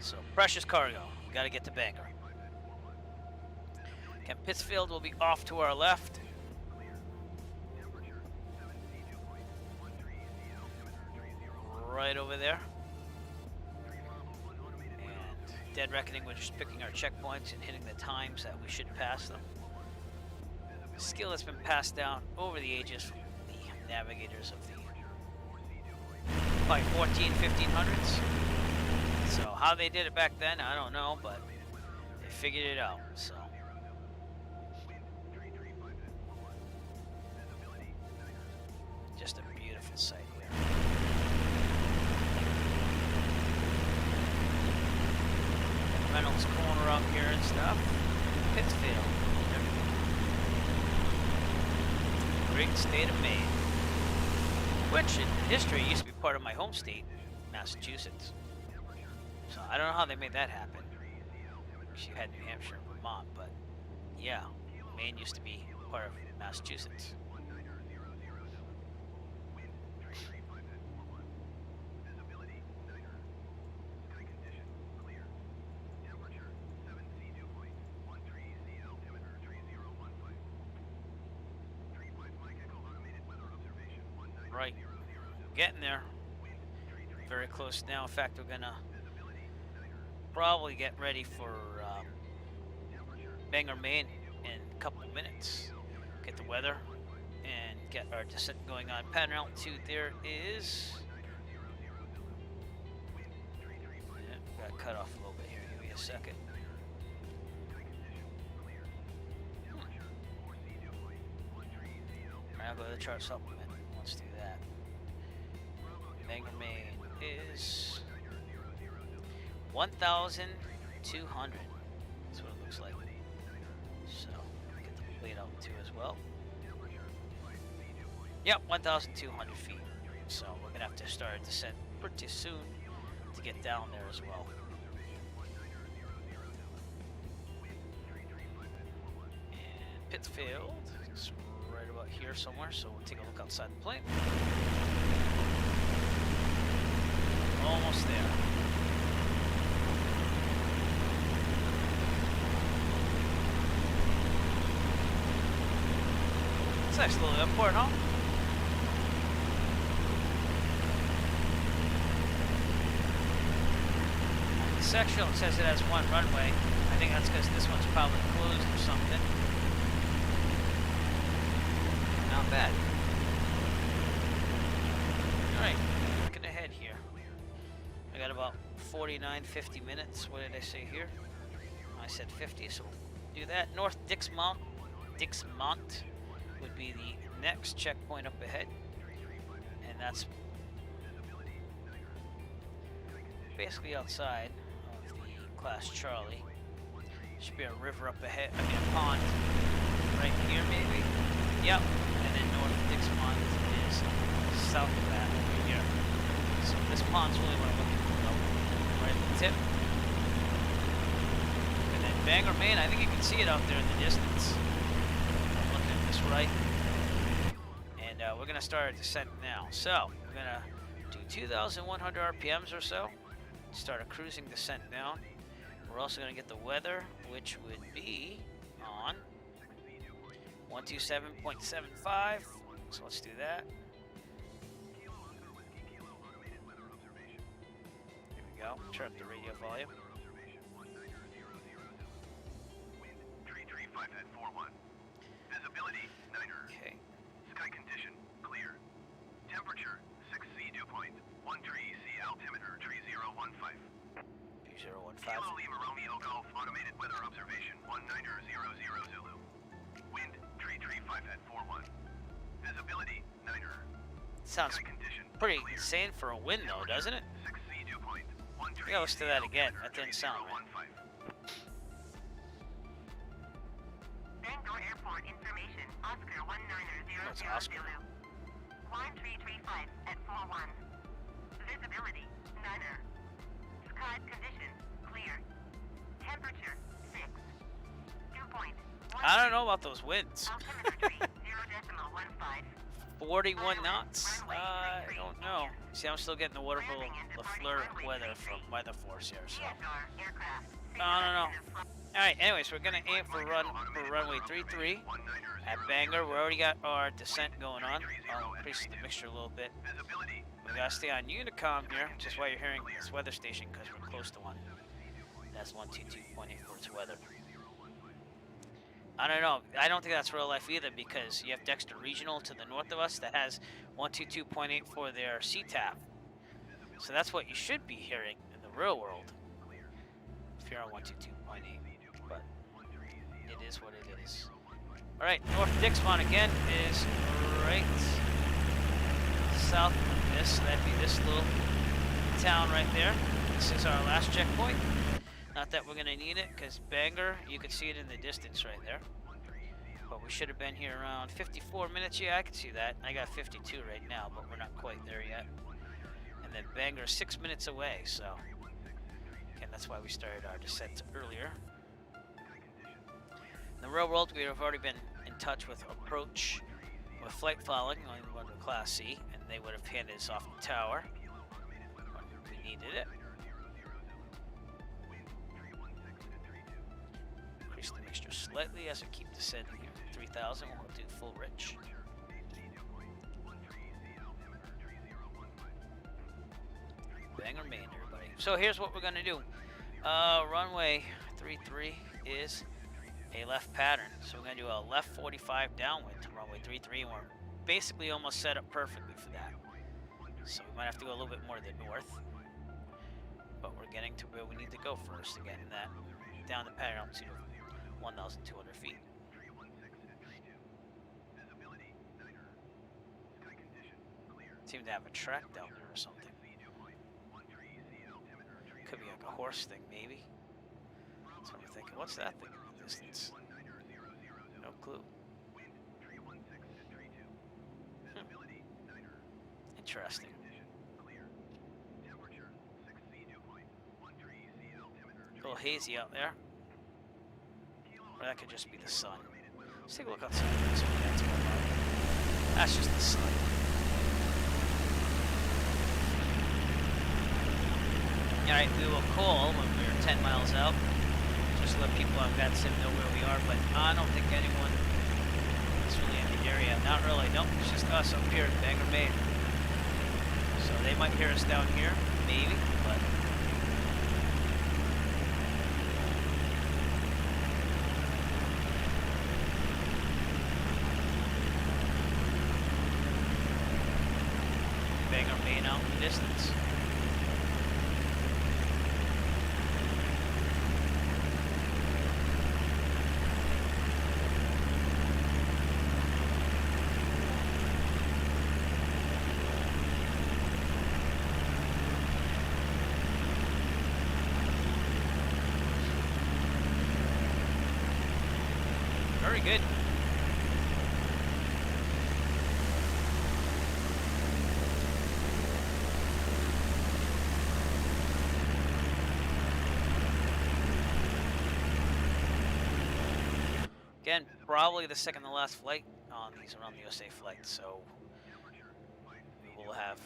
So precious cargo. Got to get to Bangor. Camp Pittsfield will be off to our left. Right over there. And Dead Reckoning, we're just picking our checkpoints and hitting the times that we should pass them. A skill that's been passed down over the ages from the navigators of the by 1500s. So how they did it back then, I don't know, but they figured it out. So just a beautiful sight here. Reynolds Corner up here and stuff. Pittsfield. Great state of Maine. Which in history used to be part of my home state, Massachusetts. So I don't know how they made that happen. She had New Hampshire and Vermont, but yeah, Maine used to be part of Massachusetts. Right, getting there. Very close now. In fact, we're gonna probably get ready for Bangor, Maine in a couple of minutes. Get the weather and get our descent going on. Pattern altitude there is. Yeah, got cut off a little bit here. Give me a second. I'll go to the chart supplement. Let's do that. Bangor, Maine is 1,200. That's what it looks like. So, get the plate out too as well. Yep, 1,200 feet. So, we're going to have to start a descent pretty soon to get down there as well. And Pittsfield is right about here somewhere, so we'll take a look outside the plane. Almost there. It's a nice little airport, huh? The sectional says it has one runway. I think that's because this one's probably closed or something. Not bad. Alright, looking ahead here. I got about 49, 50 minutes. What did I say here? I said 50, so we'll do that. North Dixmont would be the next checkpoint up ahead. And that's basically outside of the Class Charlie. Should be a river up ahead, I mean a pond right here maybe. Yep, and then North Dixmont is south of that over here. So this pond's really what I'm looking for though, right at the tip. And then Bangor, Maine, I think you can see it out there in the distance. I'm looking at this right. And we're gonna start our descent now. So, we're gonna do 2,100 RPMs or so. Start a cruising descent down. We're also gonna get the weather, which would be on 127.75. So let's do that. There we go. Turn up the radio volume. Tree 5 at 41. Visibility 9er. Okay. Sky condition clear. Temperature 6C dew point. 1 tree C altimeter tree 015. 015. Kilo Lima Romeo Golf automated weather observation 1900 Zulu. Wind tree 5 at 41. Visibility 9er. Sounds Sky condition pretty clear. insane for a wind though, doesn't it? 6C dew point. 1 tree Yeah, let's do C that again. altimeter, That didn't tree sound right. 015. Bangor Airport information, Oscar 1900 That's Oscar. Zulu. 1335 at 41. Visibility, 9er. Sky condition, clear. Temperature, 6. Dew point, 1. I don't know about those winds. Altimeter tree, 0.15. 41 knots? I don't know. See, I'm still getting the waterfall LaFleur weather from Weather Force here, so I don't know. All right. Anyways, we're gonna aim for runway 33 at Bangor. We already got our descent going on. I'll increase the mixture a little bit. We gotta stay on Unicom here, which is why you're hearing this weather station because we're close to one. That's 122.8 for its weather. I don't know. I don't think that's real life either because you have Dexter Regional to the north of us that has 122.8 for their CTAP. So that's what you should be hearing in the real world if you're on 122.8. But it is what it is. All right, North Dixmont again is right south of this. So that'd be this little town right there. This is our last checkpoint. Not that we're gonna need it, because Bangor, you can see it in the distance right there. But we should have been here around 54 minutes. Yeah, I can see that. I got 52 right now, but we're not quite there yet. And then Bangor 6 minutes away, so again, that's why we started our descent earlier. In the real world, we have already been in touch with approach with flight following on one of Class C, and they would have handed us off the tower when we needed it. Increase the mixture slightly as we keep descending here. 3,000, we'll do full rich. Bangor, Maine, everybody. So here's what we're gonna do. Runway 33 is a left pattern. So we're gonna do a left 45 downwind to runway 33, and we're basically almost set up perfectly for that. So we might have to go a little bit more to the north, but we're getting to where we need to go first to get in that down the pattern altitude of 1,200 feet. Seem to have a track down there or something. Could be like a horse thing, maybe. That's what I'm thinking. What's that thing in the distance? No clue. Interesting. A little hazy out there. Or that could just be the sun. Let's take a look outside. That's just the sun. Alright, we will call when we're 10 miles out. Just to let people on VetSim know where we are, but I don't think anyone is really in the area. Not really, nope, it's just us up here in Bangor, Maine. So they might hear us down here, maybe, but Bangor, Maine out in the distance. Very good. Again, probably the second to last flight on these around the USA flights, so we will have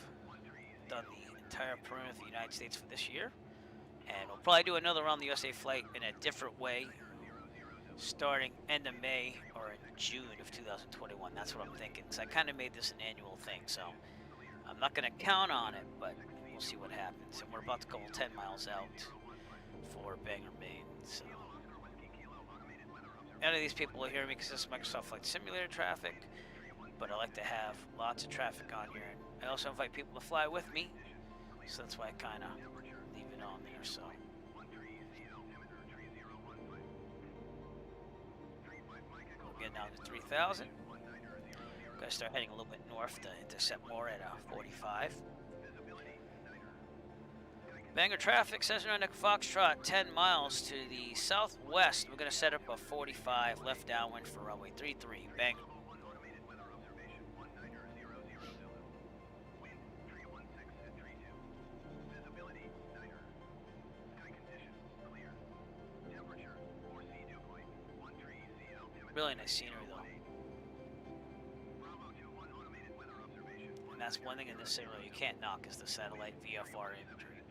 done the entire perimeter of the United States for this year, and we'll probably do another around the USA flight in a different way, starting end of May or in June of 2021. That's what I'm thinking. So I kind of made this an annual thing, so I'm not going to count on it, but we'll see what happens. And we're about to go 10 miles out for Bangor, Maine. So none of these people will hear me because this is Microsoft Flight Simulator traffic, but I like to have lots of traffic on here. And I also invite people to fly with me, so that's why I kind of leave it on there. So. Get down to 3,000. Gotta start heading a little bit north to intercept more at 45. Bangor traffic, Cessna Echo Foxtrot, 10 miles to the southwest. We're gonna set up a 45 left downwind for runway 33. Bangor. Really nice scenery though. that's one thing in this signal you can't knock is the satellite VFR imagery.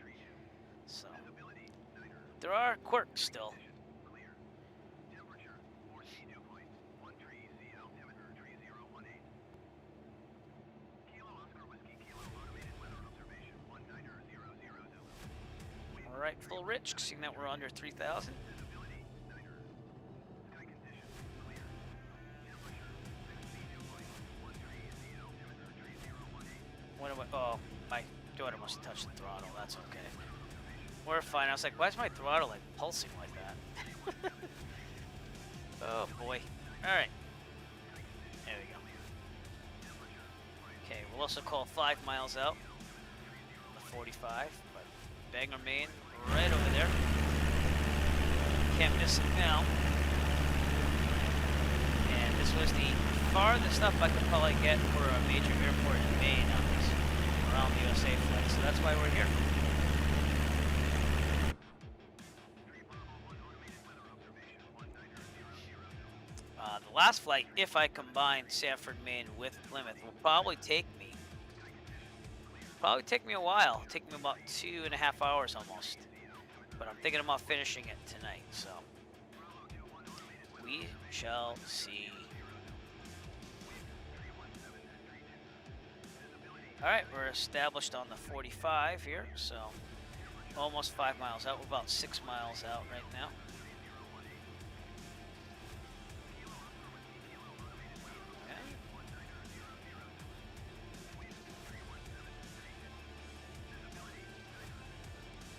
So there are quirks still. All right, full rich, seeing that we're under 3,000. Oh, my daughter must have touched the throttle. That's okay. We're fine. I was like, why is my throttle like pulsing like that? Oh boy. All right. There we go. Okay, we'll also call 5 miles out. The 45, but Bangor, Maine, right over there. Can't miss it now. And this was the farthest up I could probably get for a major airport in Maine on these around the USA flight, so that's why we're here. The last flight, if I combine Sanford, Maine with Plymouth, will probably take me a while. Take me about 2.5 hours almost. But I'm thinking about finishing it tonight, so we shall see. Alright, we're established on the 45 here, so almost 5 miles out. We're about 6 miles out right now.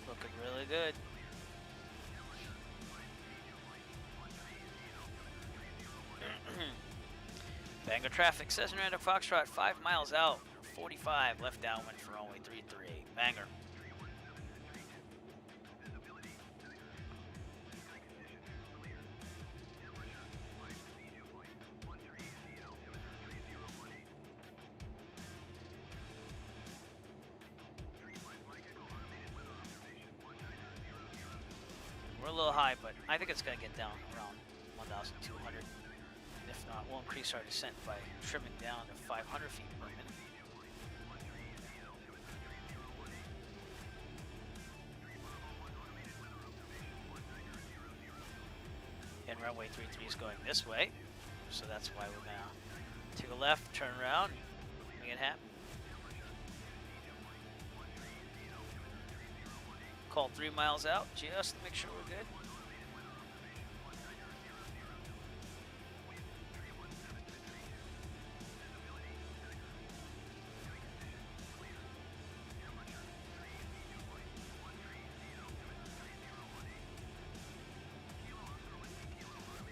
Looking really good. Bangor traffic, Cessna Foxtrot, 5 miles out, 45, left downwind for runway 338. Bangor. We're a little high, but I think it's going to get down around 1,200. If not, we'll increase our descent by trimming down to 500 feet per minute. And runway 33 is going this way, so that's why we're going to take a left, turn around, make it happen. Call 3 miles out just to make sure we're good.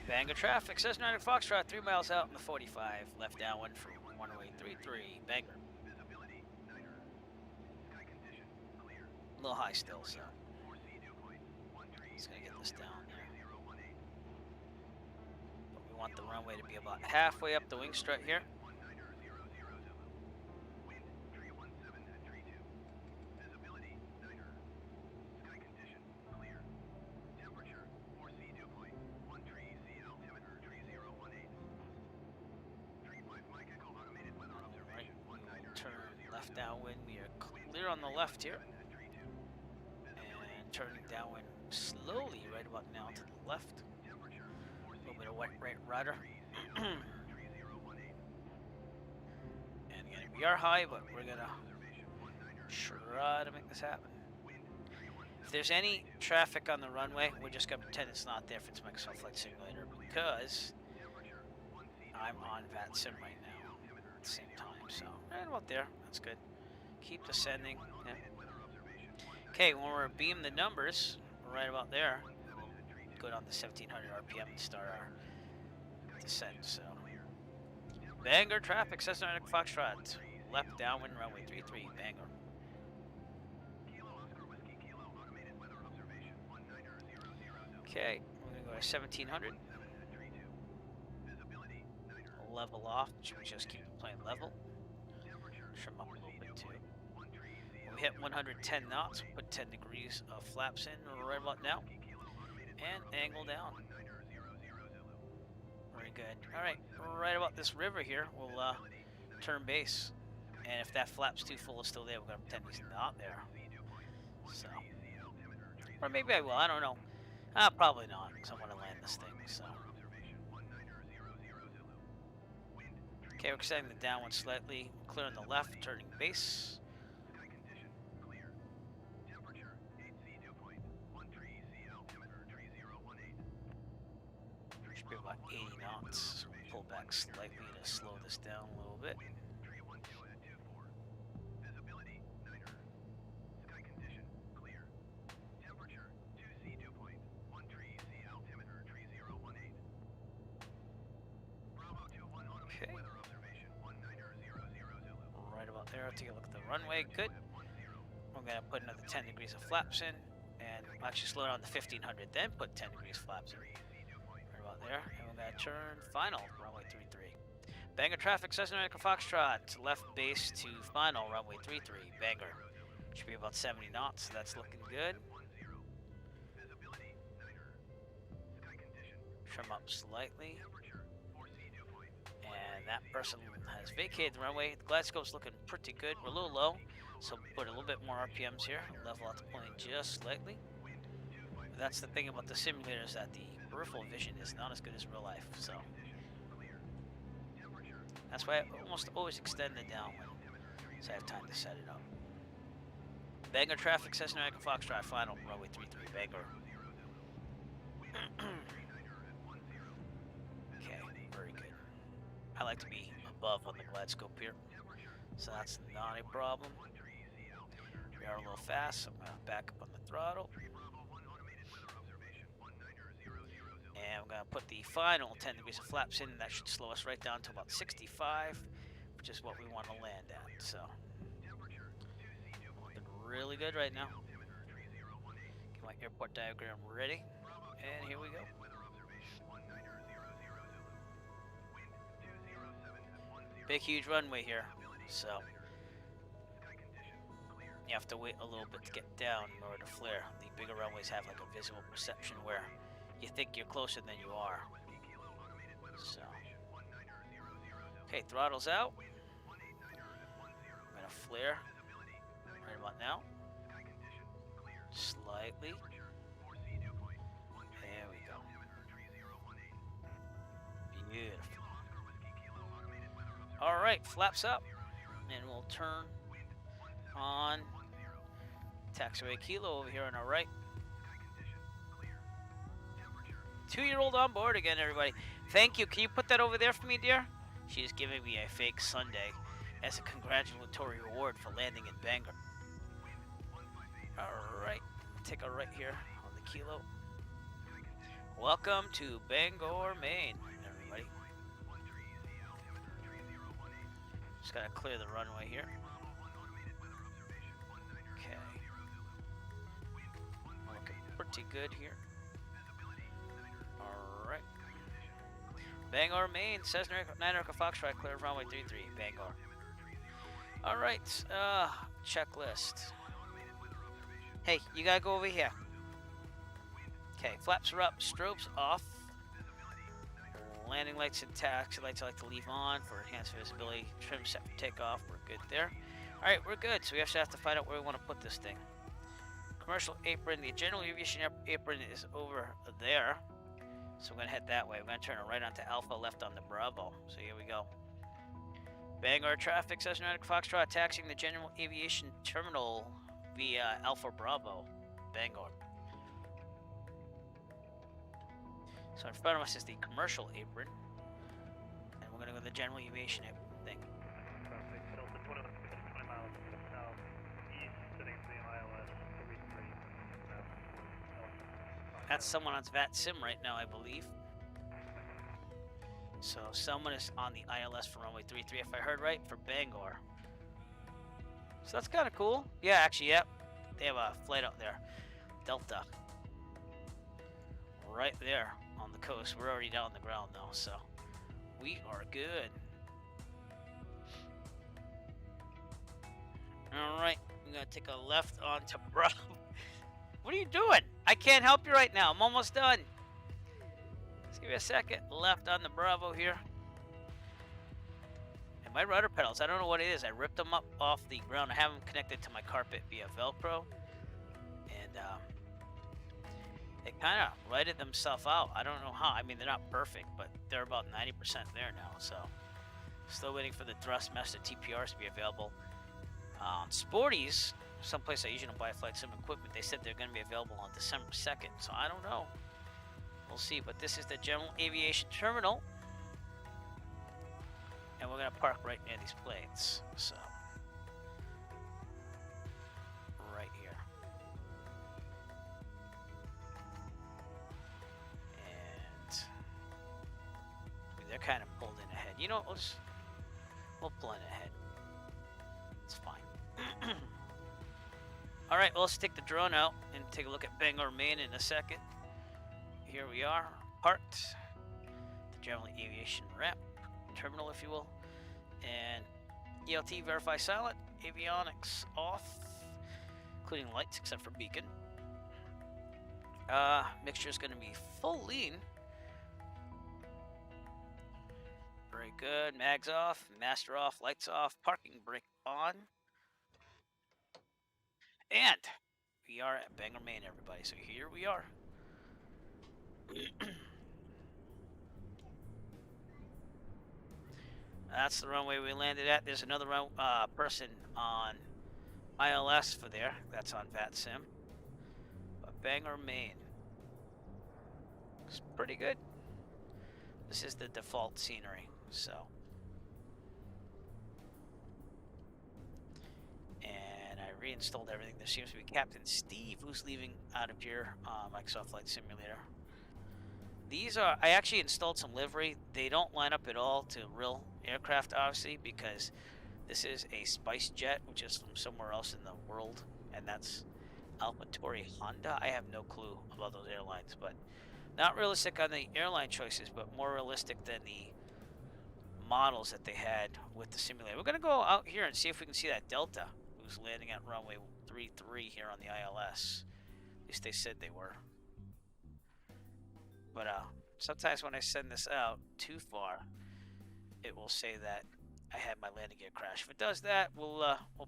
Bangor traffic, Cessna Foxtrot, 3 miles out in the 45, left downwind for runway 33, Bangor. A little high still, so just gonna get this down there. But we want the runway to be about halfway up the wing strut here. Turn left downwind. We are clear on the left here. And turning downwind slowly right about now to the left. A little bit of white right rudder. And again, we are high, but we're gonna try to make this happen. If there's any traffic on the runway, we're just gonna pretend it's not there if it's Microsoft Flight Simulator, because I'm on VATSIM right now at the same time. So right about there, that's good. Keep descending. Yeah. Okay, when we're beam the numbers, we're right about there. Go down to 1700 RPM and start our descent. So Bangor traffic, Cessna Foxtrot, left downwind runway 33, Bangor. Okay, we're gonna go to 1700. Level off, should we just keep the plane level? Trim up a little bit too. When we hit 110 knots, we'll put 10 degrees of flaps in right about now. And angle down. Very good. Alright, right about this river here, we'll turn base And if that flap's too full, it's still there. We're gonna pretend he's not there. So, or maybe I will. I don't know. Probably not, because I want to land this thing. So, okay, we're extending the downwind slightly, clearing the left, turning base. Should be about 80 knots. So we'll pull back slightly to slow this down a little bit. Okay. Right about there. Take a look at the runway. Good. We're going to put another 10 degrees of flaps in. And actually slow down to 1500, then put 10 degrees flaps in. Right about there. And we're going to turn final, runway 33. Bangor traffic, Cessna Echo Foxtrot. Left base to final, runway 33. Bangor. Should be about 70 knots, so that's looking good. Trim up slightly. And that person has vacated the runway. The glide scope's looking pretty good. We're a little low, so put a little bit more RPMs here. Level out the plane just slightly. But that's the thing about the simulator, is that the peripheral vision is not as good as real life. So that's why I almost always extend the downwind, so I have time to set it up. Bangor traffic, Cessna Echo Foxtrot, final, runway 33, Bangor. Okay, very good. I like to be above on the glide scope here, so that's not a problem. We are a little fast, so I'm going to back up on the throttle. And I'm going to put the final 10 degrees of flaps in, and that should slow us right down to about 65, which is what we want to land at. So, looking really good right now. Get my airport diagram ready, and here we go. Big, huge runway here, so you have to wait a little bit to get down in order to flare. The bigger runways have like a visible perception where you think you're closer than you are. So, okay, throttle's out. I'm gonna flare right about now. Slightly. There we go. Beautiful. Alright, flaps up, and we'll turn on taxiway Kilo over here on our right. 2-year-old on board again, everybody. Thank you. Can you put that over there for me, dear? She's giving me a fake sundae as a congratulatory reward for landing in Bangor. Alright, take a right here on the Kilo. Welcome to Bangor, Maine, everybody. Just gotta clear the runway here. Okay. Looking pretty good here. Alright. Bangor, Maine. Cessna 9 Echo Foxtrot, clear of runway 33. Bangor. Alright. Checklist. Hey, you gotta go over here. Okay, flaps are up, strobes off. Landing lights and taxi lights I like to leave on for enhanced visibility. Trim set for takeoff. We're good there. Alright, we're good. So we actually have to find out where we want to put this thing. Commercial apron. The general aviation apron is over there. So we're going to head that way. We're going to turn it right onto Alpha, left on the Bravo. So here we go. Bangor traffic, Cessna Foxtrot, taxiing the general aviation terminal via Alpha Bravo. Bangor. So in front of us is the commercial apron, and we're going to go to the general aviation thing. That's someone on VAT Sim right now, I believe. So someone is on the ILS for runway 33, if I heard right, for Bangor. So that's kind of cool. Yeah, actually, yep. They have a flight out there. Delta. Right there on the coast. We're already down on the ground though, so we are good. Alright, I'm gonna take a left onto Bravo. What are you doing? I can't help you right now. I'm almost done. Just give me a second. Left on the Bravo here. And my rudder pedals, I don't know what it is. I ripped them up off the ground. I have them connected to my carpet via Velcro. And they kind of righted themselves out. I don't know how. I mean, they're not perfect, but they're about 90% there now. So still waiting for the Thrustmaster TPRs to be available. On Sporties, someplace I usually don't buy flight sim equipment, they said they're going to be available on December 2nd. So I don't know. We'll see. But this is the General Aviation Terminal. And we're going to park right near these planes. So right here. And I mean, they're kind of pulled in ahead. You know, we'll pull in ahead. It's fine. All right, well, let's take the drone out and take a look at Bangor, Maine in a second. Here we are, parked. The General Aviation ramp, terminal, if you will. And ELT verify silent, avionics off, including lights except for beacon. Mixture is going to be full lean. Very good. Mags off, master off, lights off, parking brake on. And we are at Bangor, Maine, everybody. So here we are. That's the runway we landed at. There's another person on ILS for there. That's on VATSIM. But Bangor, Maine. It's pretty good. This is the default scenery. So. And I reinstalled everything. There seems to be Captain Steve who's leaving out of your Microsoft Flight Simulator. These are, I actually installed some livery. They don't line up at all to real aircraft, obviously, because this is a Spice Jet, which is from somewhere else in the world, and that's Alpatori Honda. I have no clue about those airlines, but not realistic on the airline choices, but more realistic than the models that they had with the simulator. We're going to go out here and see if we can see that Delta, who's landing at runway 33 here on the ILS. At least they said they were. But sometimes when I send this out too far, it will say that I had my landing gear crash. If it does that, we'll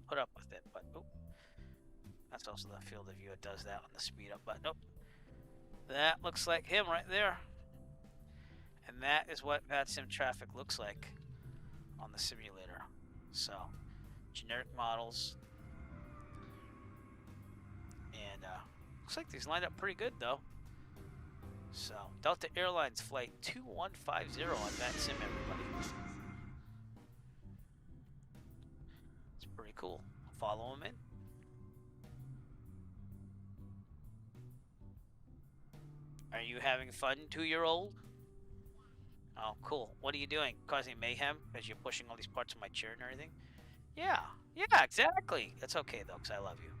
put up with it. But oh, that's also the field of view. It does that on the speed up button. Nope. That looks like him right there. And that is what VATSIM traffic looks like on the simulator. So, generic models. And looks like these lined up pretty good though. So, Delta Airlines flight 2150 on VATSIM, everybody. It's pretty cool. Follow them in. Are you having fun, 2-year-old? Oh, cool. What are you doing? Causing mayhem because you're pushing all these parts of my chair and everything? Yeah, exactly. That's okay, though, because I love you.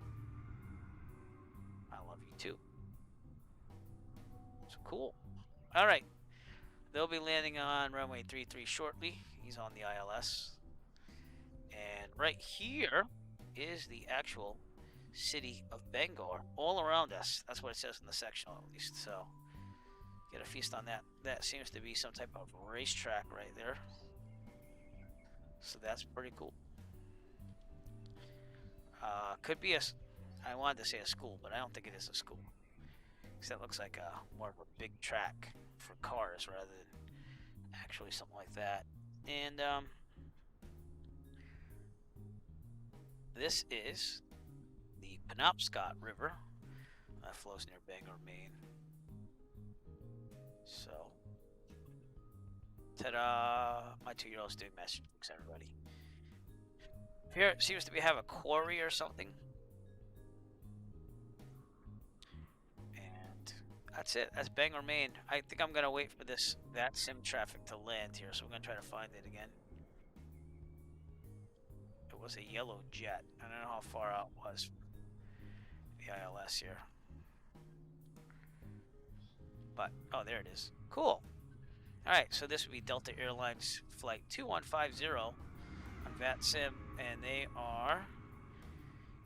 I love you, too. So cool. All right. They'll be landing on runway 33 shortly. He's on the ILS. And right here is the actual city of Bangor all around us. That's what it says in the sectional, at least. So get a feast on that. That seems to be some type of racetrack right there. So that's pretty cool. Could be I wanted to say a school, but I don't think it is a school. Because that looks like more of a big track for cars rather than actually something like that. And this is the Penobscot River that flows near Bangor, Maine. So, ta-da! My 2-year-old's doing message books, everybody. Here it seems to have a quarry or something. And that's it. That's Bangor, Maine. I think I'm going to wait for that sim traffic to land here, so we're going to try to find it again. It was a yellow jet. I don't know how far out it was from the ILS here. But, oh, there it is. Cool. Alright, so this would be Delta Airlines Flight 2150 on VATSIM, and they are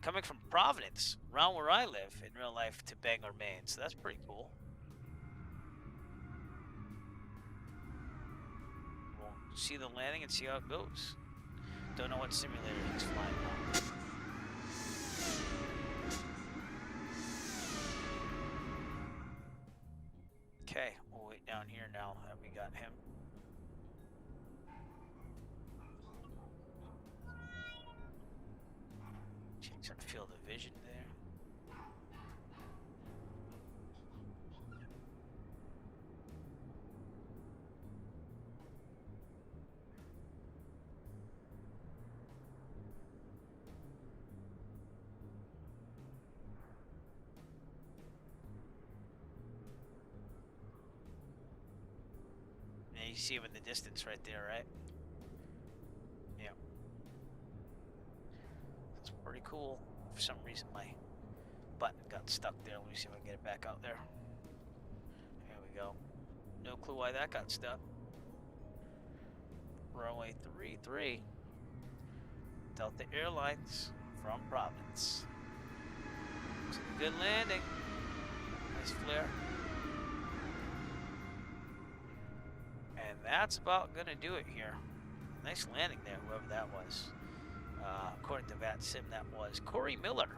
coming from Providence, around where I live in real life, to Bangor, Maine. So that's pretty cool. We'll see the landing and see how it goes. Don't know what simulator he's flying on. Okay, we'll wait down here now that we got him. Change our field of vision there. And you see him in the distance right there, right? Yeah. That's pretty cool. For some reason, my button got stuck there. Let me see if I can get it back out there. There we go. No clue why that got stuck. Runway 33. Delta Airlines from Providence. It's a good landing. Nice flare. And that's about gonna do it here. Nice landing there, whoever that was. According to VATSIM, that was Corey Miller.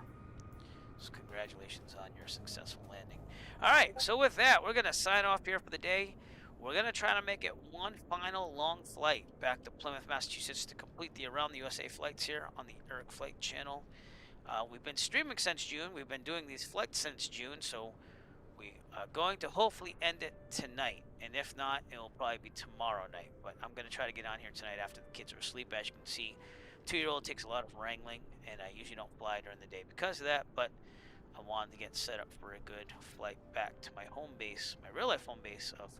So congratulations on your successful landing. All right, so with that, we're gonna sign off here for the day. We're gonna try to make it one final long flight back to Plymouth, Massachusetts to complete the Around the USA flights here on the Eric Flight channel. We've been streaming since June. We've been doing these flights since June, so we are going to hopefully end it tonight. And if not, it'll probably be tomorrow night. But I'm going to try to get on here tonight after the kids are asleep. As you can see, 2-year-old takes a lot of wrangling, and I usually don't fly during the day because of that. But I wanted to get set up for a good flight back to my home base, my real-life home base of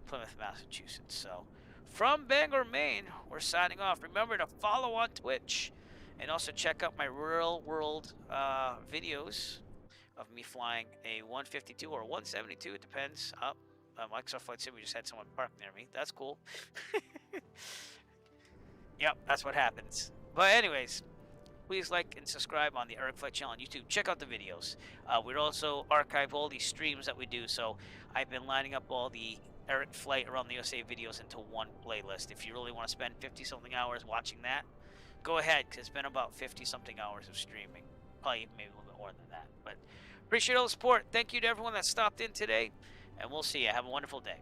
Plymouth, Massachusetts. So from Bangor, Maine, we're signing off. Remember to follow on Twitch and also check out my real-world videos of me flying a 152 or 172, it depends. Microsoft Flight Sim, we just had someone park near me. That's cool. Yep, that's what happens. But anyways, please like and subscribe on the Eric Flight channel on YouTube. Check out the videos. We'd also archive all these streams that we do. So I've been lining up all the Eric Flight Around the USA videos into one playlist. If you really want to spend 50-something hours watching that, go ahead, because it's been about 50-something hours of streaming. Probably maybe a little bit more than that. But appreciate all the support. Thank you to everyone that stopped in today, and we'll see you. Have a wonderful day.